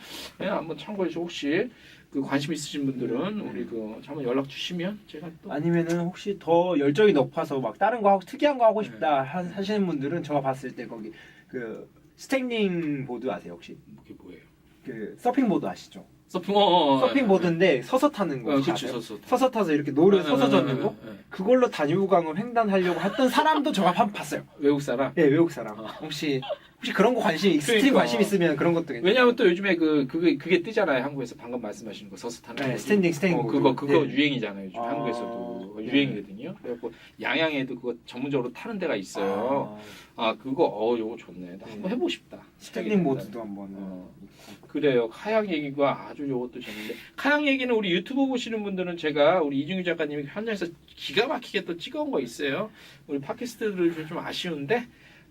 참고해 주시고 혹시 그 관심 있으신 분들은 우리 그 한번 연락 주시면 제가 또 아니면은 혹시 더 열정이 높아서 막 다른 거 하고 특이한 거 하고 싶다 하시는 분들은 제가 봤을 때 거기 그 스탠딩 보드 아세요 혹시? 그게 뭐예요? 그 서핑 보드 아시죠? 서핑 보드인데 서서 타는 거. 그렇죠. 서서 타서 이렇게 노를 서서 젓는 거. 그걸로 단유강을 횡단하려고 했던 사람도 제가 봤어요. 외국 사람? 네, 외국 사람. 혹시 혹시 그런 거 익스트림 그러니까. 관심 있으면 그런 것도 괜찮아요. 왜냐하면 또 요즘에 그게 뜨잖아요. 한국에서 방금 말씀하신 거 서스 타는 네, 거. 스탠딩 그거 네. 유행이잖아요. 요즘 아, 한국에서도 네. 유행이거든요. 그래갖고 양양에도 그거 전문적으로 타는 데가 있어요. 그거 요거 좋네. 나 한번 해보고 싶다. 스탠딩 모드도 한번 그래요. 카약 얘기가 아주 요것도 재밌는데 카약 얘기는 우리 유튜브 보시는 분들은 제가 우리 이중규 작가님이 현장에서 기가 막히게 또 찍어온 거 있어요. 우리 팟캐스트들 좀 아쉬운데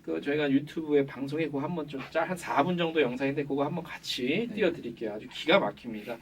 저희가 유튜브에 방송에 그거 한번 좀 한 4분 정도 영상인데 그거 한번 같이 띄워드릴게요. 아주 기가 막힙니다.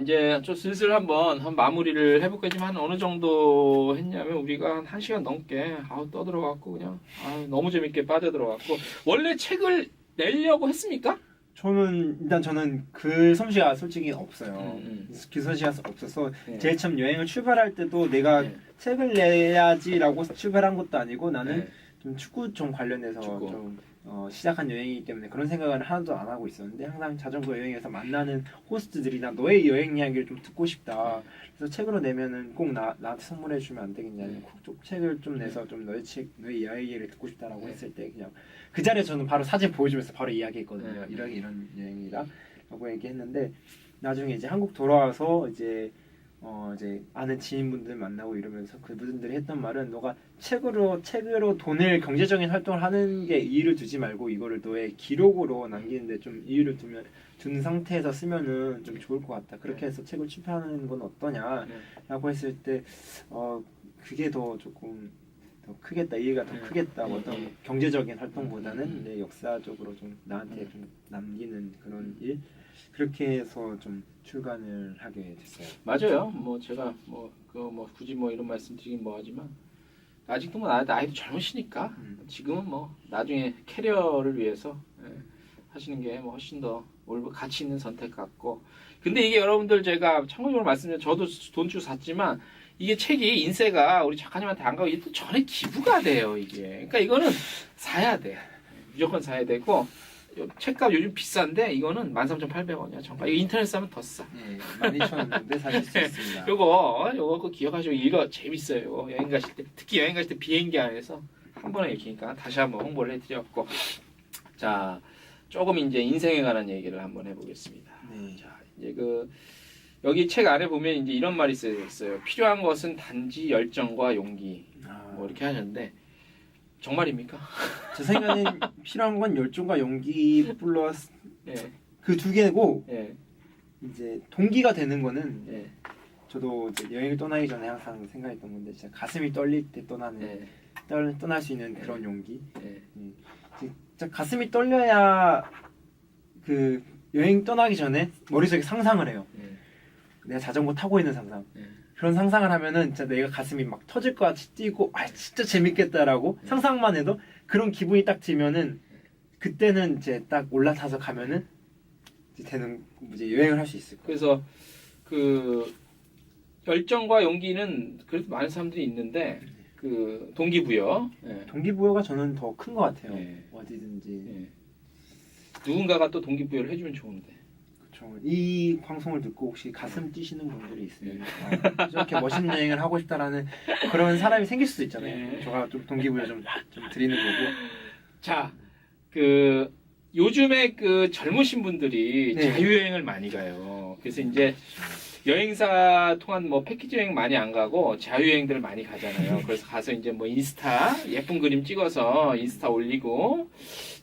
이제 좀 슬슬 한번 마무리를 해볼까지만 한 어느 정도 했냐면 우리가 한 1시간 넘게 떠들어갖고 그냥 너무 재밌게 빠져들어갖고 원래 책을 내려고 했습니까? 저는 그 솜씨가 솔직히 없어요. 그 솜씨가 없어서 네. 제일 처음 여행을 출발할 때도 내가 네. 책을 내야지라고 출발한 것도 아니고 나는 네. 좀 축구 좀 관련해서 축구. 좀 시작한 여행이기 때문에 그런 생각을 하나도 안 하고 있었는데 항상 자전거 여행에서 만나는 호스트들이나 너의 여행 이야기를 좀 듣고 싶다. 그래서 책으로 내면은 꼭 나한테 선물해 주면 안 되겠냐. 꼭 책을 좀 내서 좀 너의 이야기를 듣고 싶다라고 했을 때 그냥 그 자리에 저는 바로 사진 보여주면서 바로 이야기했거든요. 이런 여행이라고 얘기했는데 나중에 이제 한국 돌아와서 이제 아는 지인분들 만나고 이러면서 그분들이 했던 말은 너가 책으로 돈을 경제적인 활동을 하는 게 이유를 두지 말고 이거를 너의 기록으로 남기는데 좀 이유를 둔 상태에서 쓰면은 좀 좋을 것 같다. 그렇게 해서 책을 출판하는 건 어떠냐라고 했을 때 그게 더 조금 더 크겠다. 이해가 더 크겠다. 어떤 경제적인 활동보다는 내 역사적으로 좀 나한테 좀 남기는 그런 일 그렇게 해서 좀 출간을 하게 됐어요. 맞아요. 뭐 제가 굳이 이런 말씀드리긴 뭐하지만 아직도 나이도 젊으시니까 지금은 나중에 캐리어를 위해서 하시는 게 훨씬 더 가치 있는 선택 같고. 근데 이게 여러분들 제가 참고적으로 말씀드리면 저도 돈 주고 샀지만 이게 책이 인쇄가 우리 작가님한테 안 가고 이게 또 전에 기부가 돼요 이게. 그러니까 이거는 사야 돼. 무조건 사야 되고. 책값 요즘 비싼데 이거는 13,800원이야 정가. 이거 인터넷 사면 더 싸. 네, 12,000원 정도에 사실 수 있습니다. 요거 기억하시고 이거 재밌어요. 여행 가실 때 특히 여행 가실 때 비행기 안에서 한 번에 읽히니까 다시 한번 홍보를 해드렸고 자 조금 이제 인생에 관한 얘기를 한번 해보겠습니다. 네. 자 이제 여기 책 안에 보면 이제 이런 말이 있어요. 필요한 것은 단지 열정과 용기 이렇게 하셨는데. 정말입니까? 제 생각엔 필요한 건 열정과 용기 플러스 그 두 개고 이제 동기가 되는 거는 저도 이제 여행을 떠나기 전에 항상 생각했던 건데 진짜 가슴이 떨릴 때 떠날 수 있는 그런 용기. 진짜 가슴이 떨려야 그 여행 떠나기 전에 머릿속에 상상을 해요. 내가 자전거 타고 있는 상상. 그런 상상을 하면은 진짜 내가 가슴이 막 터질 것 같이 뛰고 진짜 재밌겠다라고 상상만 해도 그런 기분이 딱 들면은 그때는 이제 딱 올라타서 가면은 이제 여행을 할 수 있을 거예요. 그래서 그 열정과 용기는 그래도 많은 사람들이 있는데 그 동기부여. 동기부여가 저는 더 큰 것 같아요. 어디든지 누군가가 또 동기부여를 해주면 좋은데. 이 방송을 듣고 혹시 가슴 뛰시는 분들이 있으면 저렇게 멋있는 여행을 하고 싶다라는 그런 사람이 생길 수도 있잖아요. 제가 좀 동기부여 좀 드리는 거고. 자, 요즘에 젊으신 분들이 자유여행을 많이 가요. 그래서 이제 여행사 통한 패키지 여행 많이 안 가고 자유여행들을 많이 가잖아요. 그래서 가서 이제 인스타 예쁜 그림 찍어서 인스타 올리고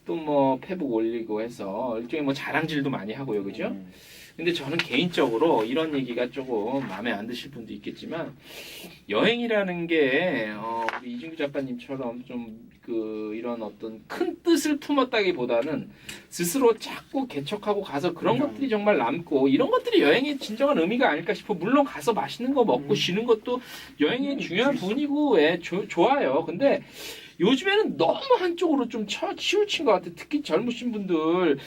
또 페북 올리고 해서 일종의 자랑질도 많이 하고요. 그죠? 근데 저는 개인적으로 이런 얘기가 조금 마음에 안 드실 분도 있겠지만 여행이라는 게 우리 이준규 작가님처럼 좀 이런 어떤 큰 뜻을 품었다기보다는 스스로 찾고 개척하고 가서 그런 것들이 정말 남고 이런 것들이 여행의 진정한 의미가 아닐까 싶어. 물론 가서 맛있는 거 먹고 쉬는 것도 여행의 중요한 부분이고 좋아요. 근데 요즘에는 너무 한쪽으로 좀 치우친 것 같아요. 특히 젊으신 분들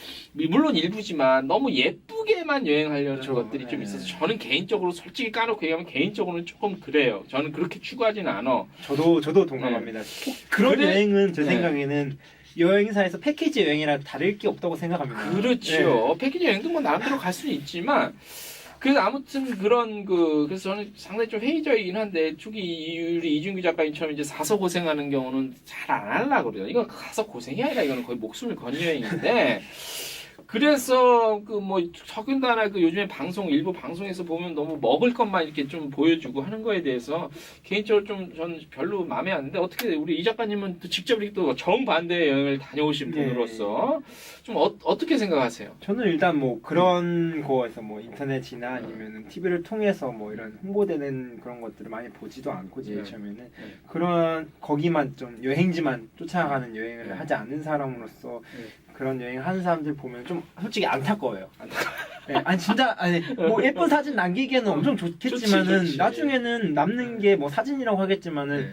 물론 일부지만 너무 예쁘게만 여행하려는 것들이 좀 있어서 저는 개인적으로 솔직히 까놓고 얘기하면 개인적으로는 조금 그래요. 저는 그렇게 추구하진 않아. 저도 동감합니다. 그런 여행은 제 생각에는 여행사에서 패키지 여행이랑 다를 게 없다고 생각합니다. 그렇죠. 패키지 여행도 나름대로 갈 수는 있지만 그래서 아무튼 그래서 저는 상당히 좀 회의적이긴 한데 우리 이준규 작가님처럼 이제 사서 고생하는 경우는 잘 안 하려고 그래요. 이건 가서 고생이 아니라 이거는 거의 목숨을 건 여행인데 그래서 더군다나 요즘에 일부 방송에서 보면 너무 먹을 것만 이렇게 좀 보여주고 하는 거에 대해서 개인적으로 좀 저는 별로 마음에 안 드는데 어떻게 우리 이 작가님은 또 직접 이렇게 또 정반대의 여행을 다녀오신 분으로서 좀 어떻게 생각하세요? 저는 일단 그런 거에서 인터넷이나 아니면 TV를 통해서 이런 홍보되는 그런 것들을 많이 보지도 않고 제일 처음에는 그런 거기만 좀 여행지만 쫓아가는 여행을 하지 않는 사람으로서 그런 여행 하는 사람들 보면 좀 솔직히 안타까워요. 아니 진짜 아니 뭐 예쁜 사진 남기기에는 엄청 좋겠지만은 좋지. 나중에는 남는 게 뭐 사진이라고 하겠지만은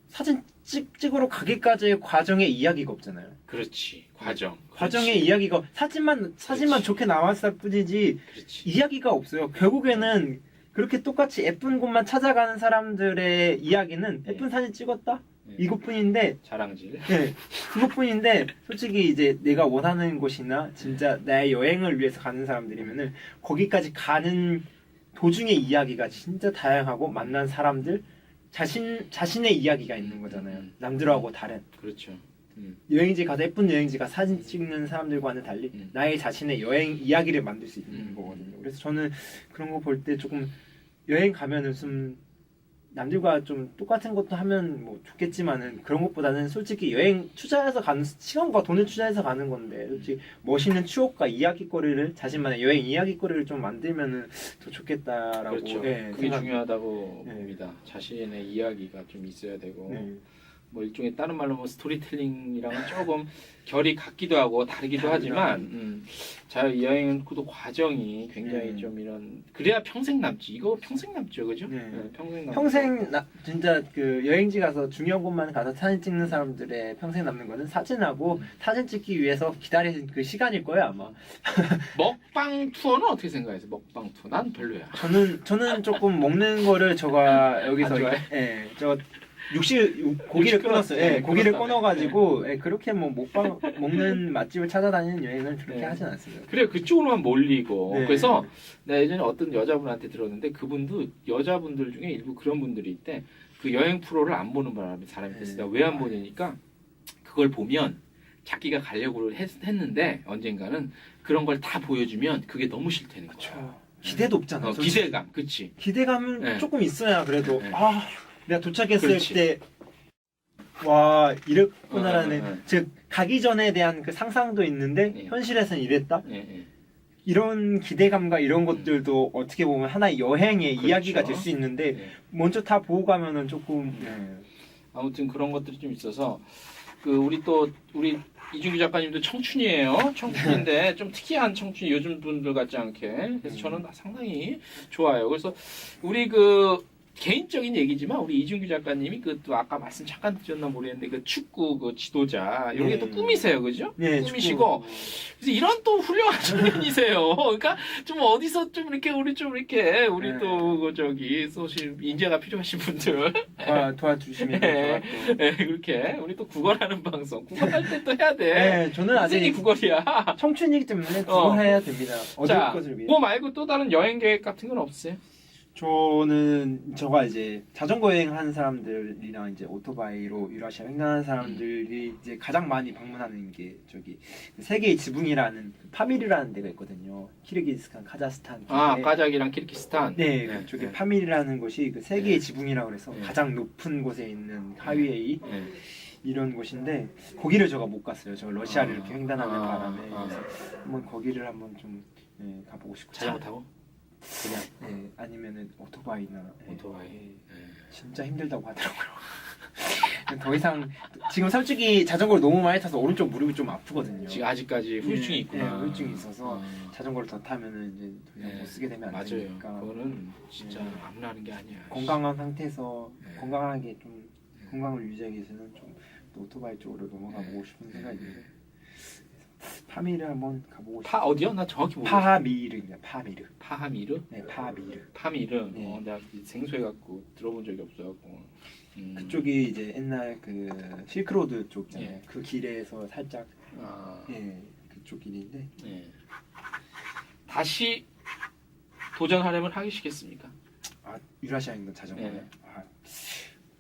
사진 찍으러 가기까지의 과정의 이야기가 없잖아요. 그렇지. 과정. 과정의 그렇지. 이야기가 사진만 그렇지. 좋게 나왔을 뿐이지 그렇지. 이야기가 없어요. 결국에는 그렇게 똑같이 예쁜 곳만 찾아가는 사람들의 이야기는 예쁜 사진 찍었다 이것뿐인데 자랑질. 네, 그것뿐인데 솔직히 이제 내가 원하는 곳이나 진짜 나의 여행을 위해서 가는 사람들이면은 거기까지 가는 도중의 이야기가 진짜 다양하고 만난 사람들 자신의 이야기가 있는 거잖아요. 남들하고 다른 그렇죠. 여행지 가서 예쁜 여행지 가 사진 찍는 사람들과는 달리 나의 자신의 여행 이야기를 만들 수 있는 거거든요. 그래서 저는 그런 거 볼 때 조금 여행 가면은 좀 남들과 좀 똑같은 것도 하면 뭐 좋겠지만은 그런 것보다는 솔직히 여행 투자해서 가는 시간과 돈을 투자해서 가는 건데 솔직히 멋있는 추억과 이야기거리를 자신만의 여행 이야기거리를 좀 만들면은 더 좋겠다라고 그렇죠. 그게 중요하다고 봅니다. 자신의 이야기가 좀 있어야 되고 뭐 일종의 다른 말로 뭐 스토리텔링이랑은 조금 결이 같기도 하고 다르기도 하지만 여행은 그 과정이 굉장히 좀 이런 그래야 평생 남지. 이거 평생 남죠, 그죠? 평생 남. 진짜 그 여행지 가서 중요한 곳만 가서 사진 찍는 사람들의 평생 남는 거는 사진하고 사진 찍기 위해서 기다리는 그 시간일 거예요 아마. 먹방 투어는 어떻게 생각해서 먹방 투어? 난 별로야. 저는 조금 먹는 거를 제가 여기서 저 고기를 끊었어요. 고기를 끊어가지고 그렇게 뭐 먹방 먹는 맛집을 찾아다니는 여행을 그렇게 하진 않습니다. 그래 그쪽으로만 몰리고 그래서 내가 예전에 어떤 여자분한테 들었는데 그분도 여자분들 중에 일부 그런 분들이 있대. 그 여행 프로를 안 보는 사람이 있었어. 왜 안 보냐니까 그걸 보면 자기가 가려고 했는데 언젠가는 그런 걸 다 보여주면 그게 너무 싫다는 거죠. 기대도 없잖아요. 기대감, 그치? 기대감은 조금 있어야 그래도 내가 도착했을 그렇지. 때 와 이랬구나라는 즉 가기 전에 대한 그 상상도 있는데 현실에서는 이랬다 이런 기대감과 이런 것들도 어떻게 보면 하나의 여행의 이야기가 될 수 있는데 먼저 다 보고 가면은 조금 아무튼 그런 것들이 좀 있어서 그 우리 이준규 작가님도 청춘이에요. 청춘인데 좀 특이한 청춘 요즘 분들 같지 않게 그래서 저는 상당히 좋아요. 그래서 우리 그 개인적인 얘기지만 우리 이준규 작가님이 그 또 아까 말씀 잠깐 드렸나 모르겠는데 그 축구 그 지도자 이런 게 또 꿈이세요, 그죠? 꿈이시고 그래서 이런 또 훌륭한 청년이세요. 그러니까 좀 어디서 좀 이렇게 우리 또 그 저기 소실 인재가 필요하신 분들 도와주시면 그렇게 우리 또 구걸하는 방송 구걸할 때 또 해야 돼. 저는 아직 구걸이야. 청춘이기 때문에 구걸해야 됩니다. 자, 그거 말고 또 다른 여행 계획 같은 건 없어요? 저가 이제 자전거 여행하는 사람들이랑 이제 오토바이로 유라시아 횡단하는 사람들이 이제 가장 많이 방문하는 게 저기 세계의 지붕이라는 파밀이라는 데가 있거든요. 키르기스탄, 카자흐스탄. 카자흐이랑 키르기스탄. 그쪽에 파밀이라는 곳이 그 세계의 지붕이라고 그래서 가장 높은 곳에 있는 하위에이 이런 곳인데 거기를 제가 못 갔어요. 저 러시아를 이렇게 횡단하는 바람에 그래서 한번 거기를 한번 좀 가보고 싶고. 자전거 타고? 그냥 아니면은 오토바이나 오토바이 진짜 힘들다고 하더라고요. 더 이상 지금 솔직히 자전거를 너무 많이 타서 오른쪽 무릎이 좀 아프거든요. 지금 아직까지 후유증이 있구나. 후유증이 있어서 자전거를 더 타면은 이제 더 이상 못 쓰게 되면 안 되니까. 그거는 진짜 아무나 하는 게 아니야. 건강한 상태에서 건강하게 좀 건강을 유지하기 위해서는 좀 또 오토바이 쪽으로 넘어가 보고 싶은 생각이 있는데. 파미르 한번 가보고 싶어요. 어디요? 나 정확히 모르겠어요. 파미르입니다. 파미르. 파미르? 네, 파미르. 파미르. 내가 생소해갖고 들어본 적이 없어갖고. 그쪽이 이제 옛날 그 실크로드 쪽잖아요. 그 길에서 살짝 그쪽 길인데. 다시 도전하려면 하시겠습니까? 유라시아 인근 자전거요.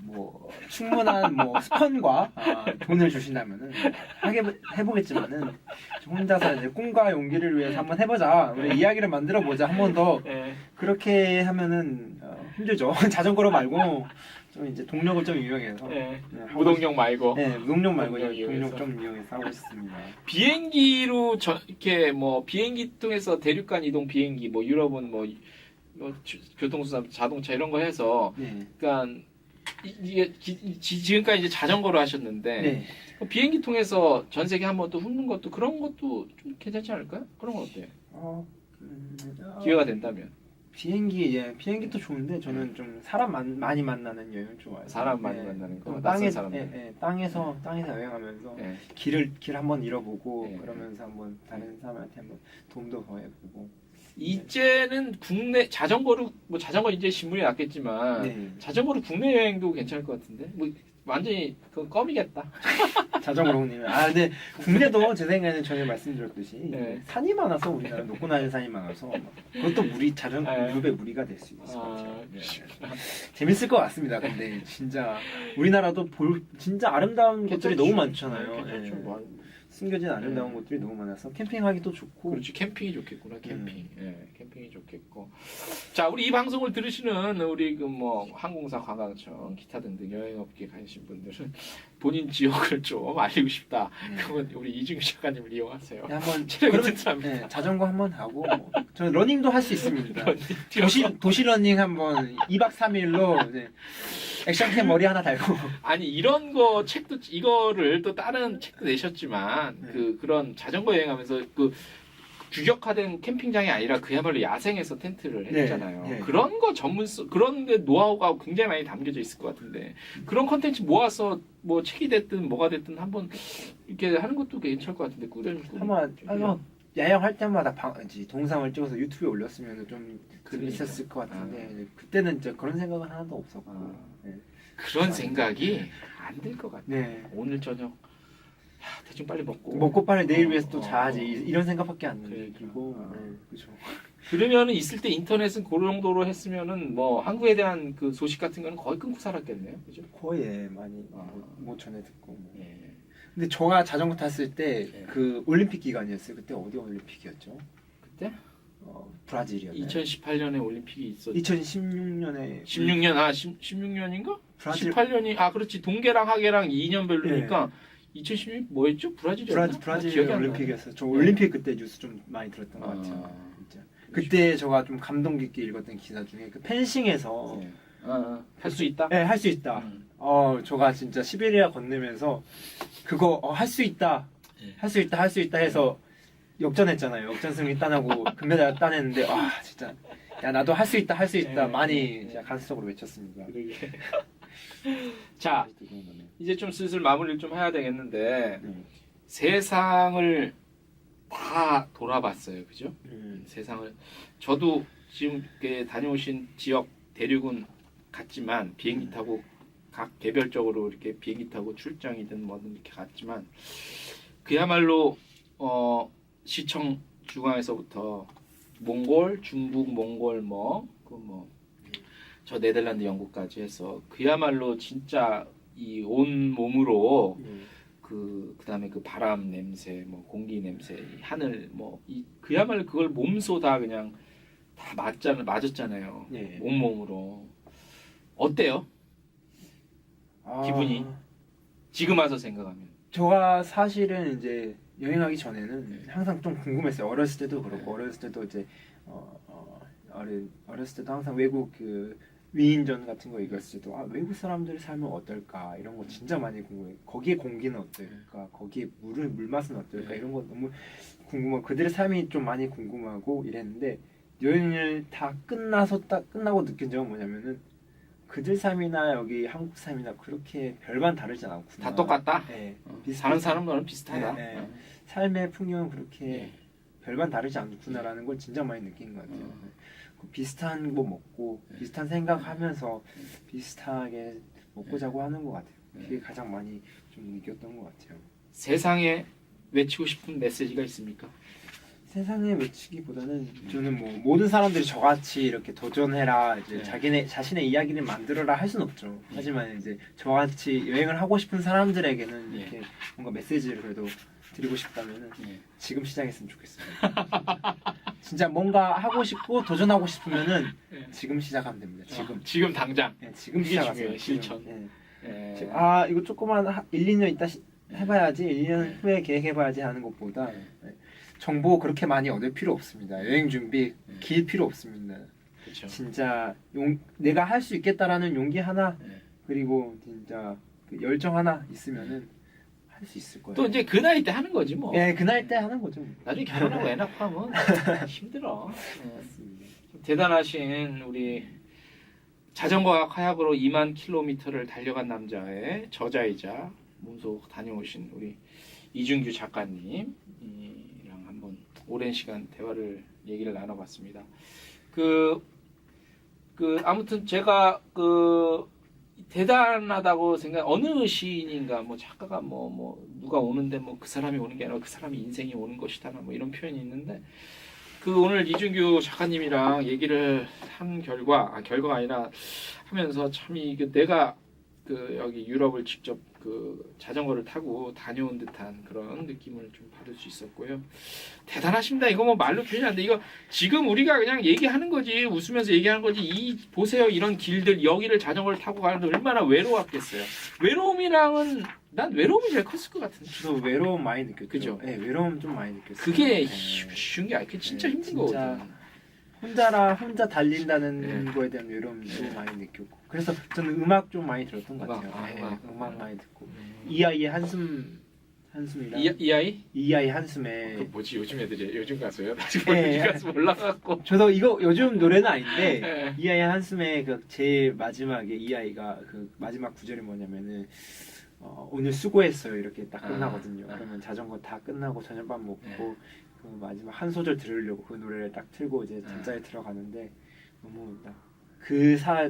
뭐 충분한 뭐 스펀과 돈을 주신다면은 해보겠지만은 혼자서 이제 꿈과 용기를 위해서 한번 해보자. 우리 이야기를 만들어 보자. 한 번 더 그렇게 하면은 힘들죠. 자전거로 말고 좀 이제 동력을 좀 이용해서 무동력 말고 무동력 말고 동력 좀 이용해서 하고 싶습니다. 비행기로 이렇게 뭐 비행기 통해서 대륙간 이동 비행기 뭐 유럽은 뭐 교통수단 자동차 이런 거 해서 그러니까 이게 지금까지 이제 자전거로 하셨는데 비행기 통해서 전 세계 한 번 또 훑는 것도 그런 것도 좀 괜찮지 않을까요? 그런 건 어때요? 기회가 된다면. 비행기도 좋은데 저는 좀 사람 많이 만나는 여행 좋아해요. 사람 많이 만나는 거. 좀 낯선 사람들. 땅에서 여행하면서 예. 길 한번 잃어보고 예. 그러면서 한번 다른 사람한테 한번 도움도 더 해보고. 이제는 국내 자전거로 뭐 자전거 이제 신문이 났겠지만 네. 자전거로 국내 여행도 괜찮을 것 같은데 뭐 완전히 그건 껌이겠다. 자전거로 오면 근데 국내도 제 생각에는 전에 말씀드렸듯이 네. 산이 많아서 우리나라 높고 낮은 산이 많아서 그것도 네. 무릎에 무리가 될 수 있을 것 아, 같아요. 네. 재밌을 것 같습니다. 근데 진짜 우리나라도 진짜 아름다운 것들이 너무 많잖아요. 괜찮죠. 예. 뭐, 숨겨진 아름다운 곳들이 너무 많아서 캠핑하기도 좋고. 그렇지 캠핑이 좋겠구나 캠핑. 예, 캠핑이 좋겠고. 자 우리 이 방송을 들으시는 우리 그 뭐 항공사 관광청 기타 등등 여행업계 가신 분들은 본인 지역을 좀 알리고 싶다. 그러면 우리 이중규 작가님을 이용하세요. 네, 한번 체력이 그러면, 튼튼합니다. 네, 자전거 한번 하고 저는 러닝도 할 수 있습니다. 러닝 도시 러닝 한번 2박 3일로 액션캠 머리 하나 달고 아니 이런 거 책도 이거를 또 다른 책도 내셨지만 네. 그런 자전거 여행하면서 그 규격화된 캠핑장이 아니라 그야말로 야생에서 텐트를 했잖아요. 네. 그런 거 그런 데 노하우가 굉장히 많이 담겨져 있을 것 같은데 그런 컨텐츠 모아서 뭐 책이 됐든 뭐가 됐든 한번 이렇게 하는 것도 괜찮을 것 같은데 한번 야영할 때마다 동영상을 찍어서 유튜브에 올렸으면 좀 재밌었을 것 같은데 그때는 이제 그런 생각은 하나도 없었고 그런 생각이 안 들 것 같아요. 네. 오늘 저녁 대충 빨리 먹고 빨리 내일 위해서 또 자야지 이런 생각밖에 안 그러니까. 들고 그렇죠. 그러면은 있을 때 인터넷은 그 정도로 했으면은 뭐 한국에 대한 그 소식 같은 거는 거의 끊고 살았겠네요, 그죠? 거의 많이 못 전해 듣고. 예. 근데 제가 자전거 탔을 때 네. 그 올림픽 기간이었어요. 그때 어디 올림픽이었죠? 그때 브라질이었나요? 2018년에 올림픽이 있었. 2016년에 16년인가? 브라질 18년이 그렇지 동계랑 하계랑 2년별로니까 2016 뭐였죠? 브라질이었나? 브라질 기억이 안 나네. 올림픽이었어요. 저 올림픽 그때 뉴스 좀 많이 들었던 것 같아요. 진짜. 그때 제가 좀 감동 깊게 읽었던 기사 중에 그 펜싱에서 할 수 있다. 네, 할 수 있다. 제가 진짜 시베리아 건너면서 그거 할 수 있다. 예. 할 수 있다 해서 역전했잖아요. 역전승리 따내고 금메달 따냈는데 진짜 야 나도 할 수 있다 많이 진짜 가슴속으로 외쳤습니다. 자 이제 좀 슬슬 마무리를 좀 해야 되겠는데 세상을 다 돌아봤어요, 그죠? 세상을 저도 지금 다녀오신 지역 대륙은 갔지만 비행기 타고 각 개별적으로 이렇게 비행기 타고 출장이든 뭐든 이렇게 갔지만 그야말로 시청 중앙에서부터 몽골, 중국, 몽골 저 네덜란드, 영국까지 해서 그야말로 진짜 이 온 몸으로 그다음에 그 바람 냄새, 뭐 공기 냄새, 이 하늘 그야말로 그걸 몸소 다 그냥 다 맞았잖아요. 네. 온몸으로 어때요? 기분이 지금 와서 생각하면 제가 사실은 이제 여행하기 전에는 항상 좀 궁금했어요. 어렸을 때도 그렇고 어렸을 때도 이제 어렸을 때도 항상 외국 그 위인전 같은 거 읽었을 때도 외국 사람들의 삶은 어떨까 이런 거 진짜 많이 궁금해요. 거기에 공기는 어떨까, 거기에 물 맛은 어떨까 이런 거 너무 궁금하고 그들의 삶이 좀 많이 궁금하고 이랬는데 여행을 다 끝나고 느낀 점은 뭐냐면은 그들 삶이나 여기 한국 삶이나 그렇게 별반 다르지 않구나. 다 똑같다? 네. 사는 사람들은 비슷하다. 네. 삶의 풍경은 그렇게 별반 다르지 않구나라는 걸 진짜 많이 느낀 것 같아요. 비슷한 거 먹고 비슷한 생각하면서 비슷하게 먹고 자고 하는 것 같아요. 그게 가장 많이 좀 느꼈던 것 같아요. 세상에 외치고 싶은 메시지가 있습니까? 세상에 외치기보다는 저는 뭐 모든 사람들이 저같이 이렇게 도전해라 이제 자신의 이야기를 만들어라 할 수는 없죠. 하지만 이제 저같이 여행을 하고 싶은 사람들에게는 이렇게 뭔가 메시지를 그래도 드리고 싶다면은 지금 시작했으면 좋겠습니다. 진짜 뭔가 하고 싶고 도전하고 싶으면은 지금 시작하면 됩니다. 지금 당장. 지금 시작하세요. 실천. 이거 조그만 1, 2년 있다 해봐야지 1년 후에 계획해봐야지 하는 것보다 정보 그렇게 많이 얻을 필요 없습니다. 여행 준비 길 필요 없습니다. 그쵸. 진짜 내가 할 수 있겠다라는 용기 하나 그리고 진짜 그 열정 하나 있으면은 할 할 수 있을 거예요. 또 이제 그 나이 때 하는 거지 뭐. 예, 그 나이 때 하는 거죠. 나중에 결혼하고 애 낳고 하면 힘들어. 대단하신 우리 자전거와 카약으로 2만 킬로미터를 달려간 남자의 저자이자 문속 다녀오신 우리 이준규 작가님이랑 한번 오랜 시간 얘기를 나눠봤습니다. 아무튼 제가 대단하다고 어느 시인인가 뭐 작가가 뭐 누가 오는데 뭐 그 사람이 오는 게 아니라 그 사람이 인생이 오는 것이다 뭐 이런 표현이 있는데 오늘 이준규 작가님이랑 얘기를 한 결과가 아니라 하면서 참 이게 내가 여기 유럽을 직접 자전거를 타고 다녀온 듯한 그런 느낌을 좀 받을 수 있었고요. 대단하십니다. 이거 뭐 말로 표현이 안 돼. 이거 지금 우리가 그냥 얘기하는 거지, 웃으면서 얘기하는 거지. 보세요, 이런 길들 여기를 자전거를 타고 가는데 얼마나 외로웠겠어요. 난 외로움이 제일 컸을 것 같은데. 저도 외로움 많이 느꼈죠. 그죠? 네, 외로움 좀 많이 느꼈어요. 그게 네. 쉬운 게 아니고 그게 진짜 네, 힘든 진짜 거거든. 혼자 달린다는 네. 거에 대한 외로움도 네. 많이 느꼈고. 그래서 저는 음악 좀 많이 들었던 것 같아요. 음악 많이 듣고. 이 아이의 한숨이랑 이 아이? 이 아이 한숨에. 그 뭐지 요즘 애들이 요즘 가수예요? 아직 네. 요즘 가수 몰라갖고. 저도 이거 요즘 노래는 아닌데 네. 이 아이 한숨에 제일 마지막에 이 아이가 마지막 구절이 뭐냐면은 오늘 수고했어요 이렇게 딱 끝나거든요. 그러면 자전거 다 끝나고 저녁밥 먹고 그 마지막 한 소절 들으려고 그 노래를 딱 틀고 이제 잠자리에 들어가는데 너무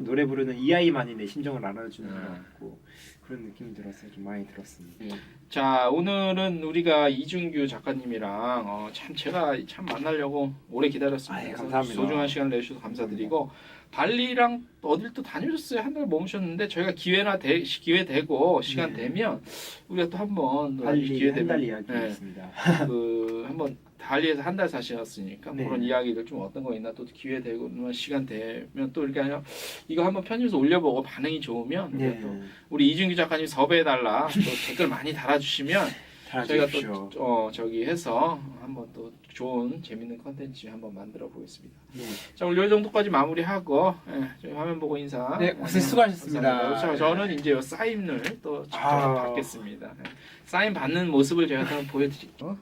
노래 부르는 이 아이만이 내 심정을 알아주는 것 같고 그런 느낌이 들었어요. 좀 많이 들었습니다. 자, 오늘은 우리가 이준규 작가님이랑 제가 만나려고 오래 기다렸습니다. 예, 감사합니다. 소중한 시간 내주셔서 감사드리고 발리랑 어딜 또 다녀오셨어요. 한 달 머무셨는데 저희가 기회 되고 시간 되면 우리가 또 한번 발리 한 달 이야기 있습니다. 한번 발리에서 한 달 사셨으니까 네. 그런 이야기들 좀 어떤 거 있나 또 기회 되고 시간 되면 또 이렇게 이거 한번 편집해서 올려보고 반응이 좋으면 네. 또 우리 이준규 작가님 섭외해달라 또 댓글 많이 달아주시면 저희가 또 저기 해서 한번 또 좋은 재밌는 컨텐츠 한번 만들어 보겠습니다. 네. 자, 오늘 이 정도까지 마무리하고 저희 화면 보고 인사. 네, 고생 수고하셨습니다. 감사합니다. 저는 이제 사인을 또 직접 받겠습니다. 사인 받는 모습을 제가 한번 보여드릴게요.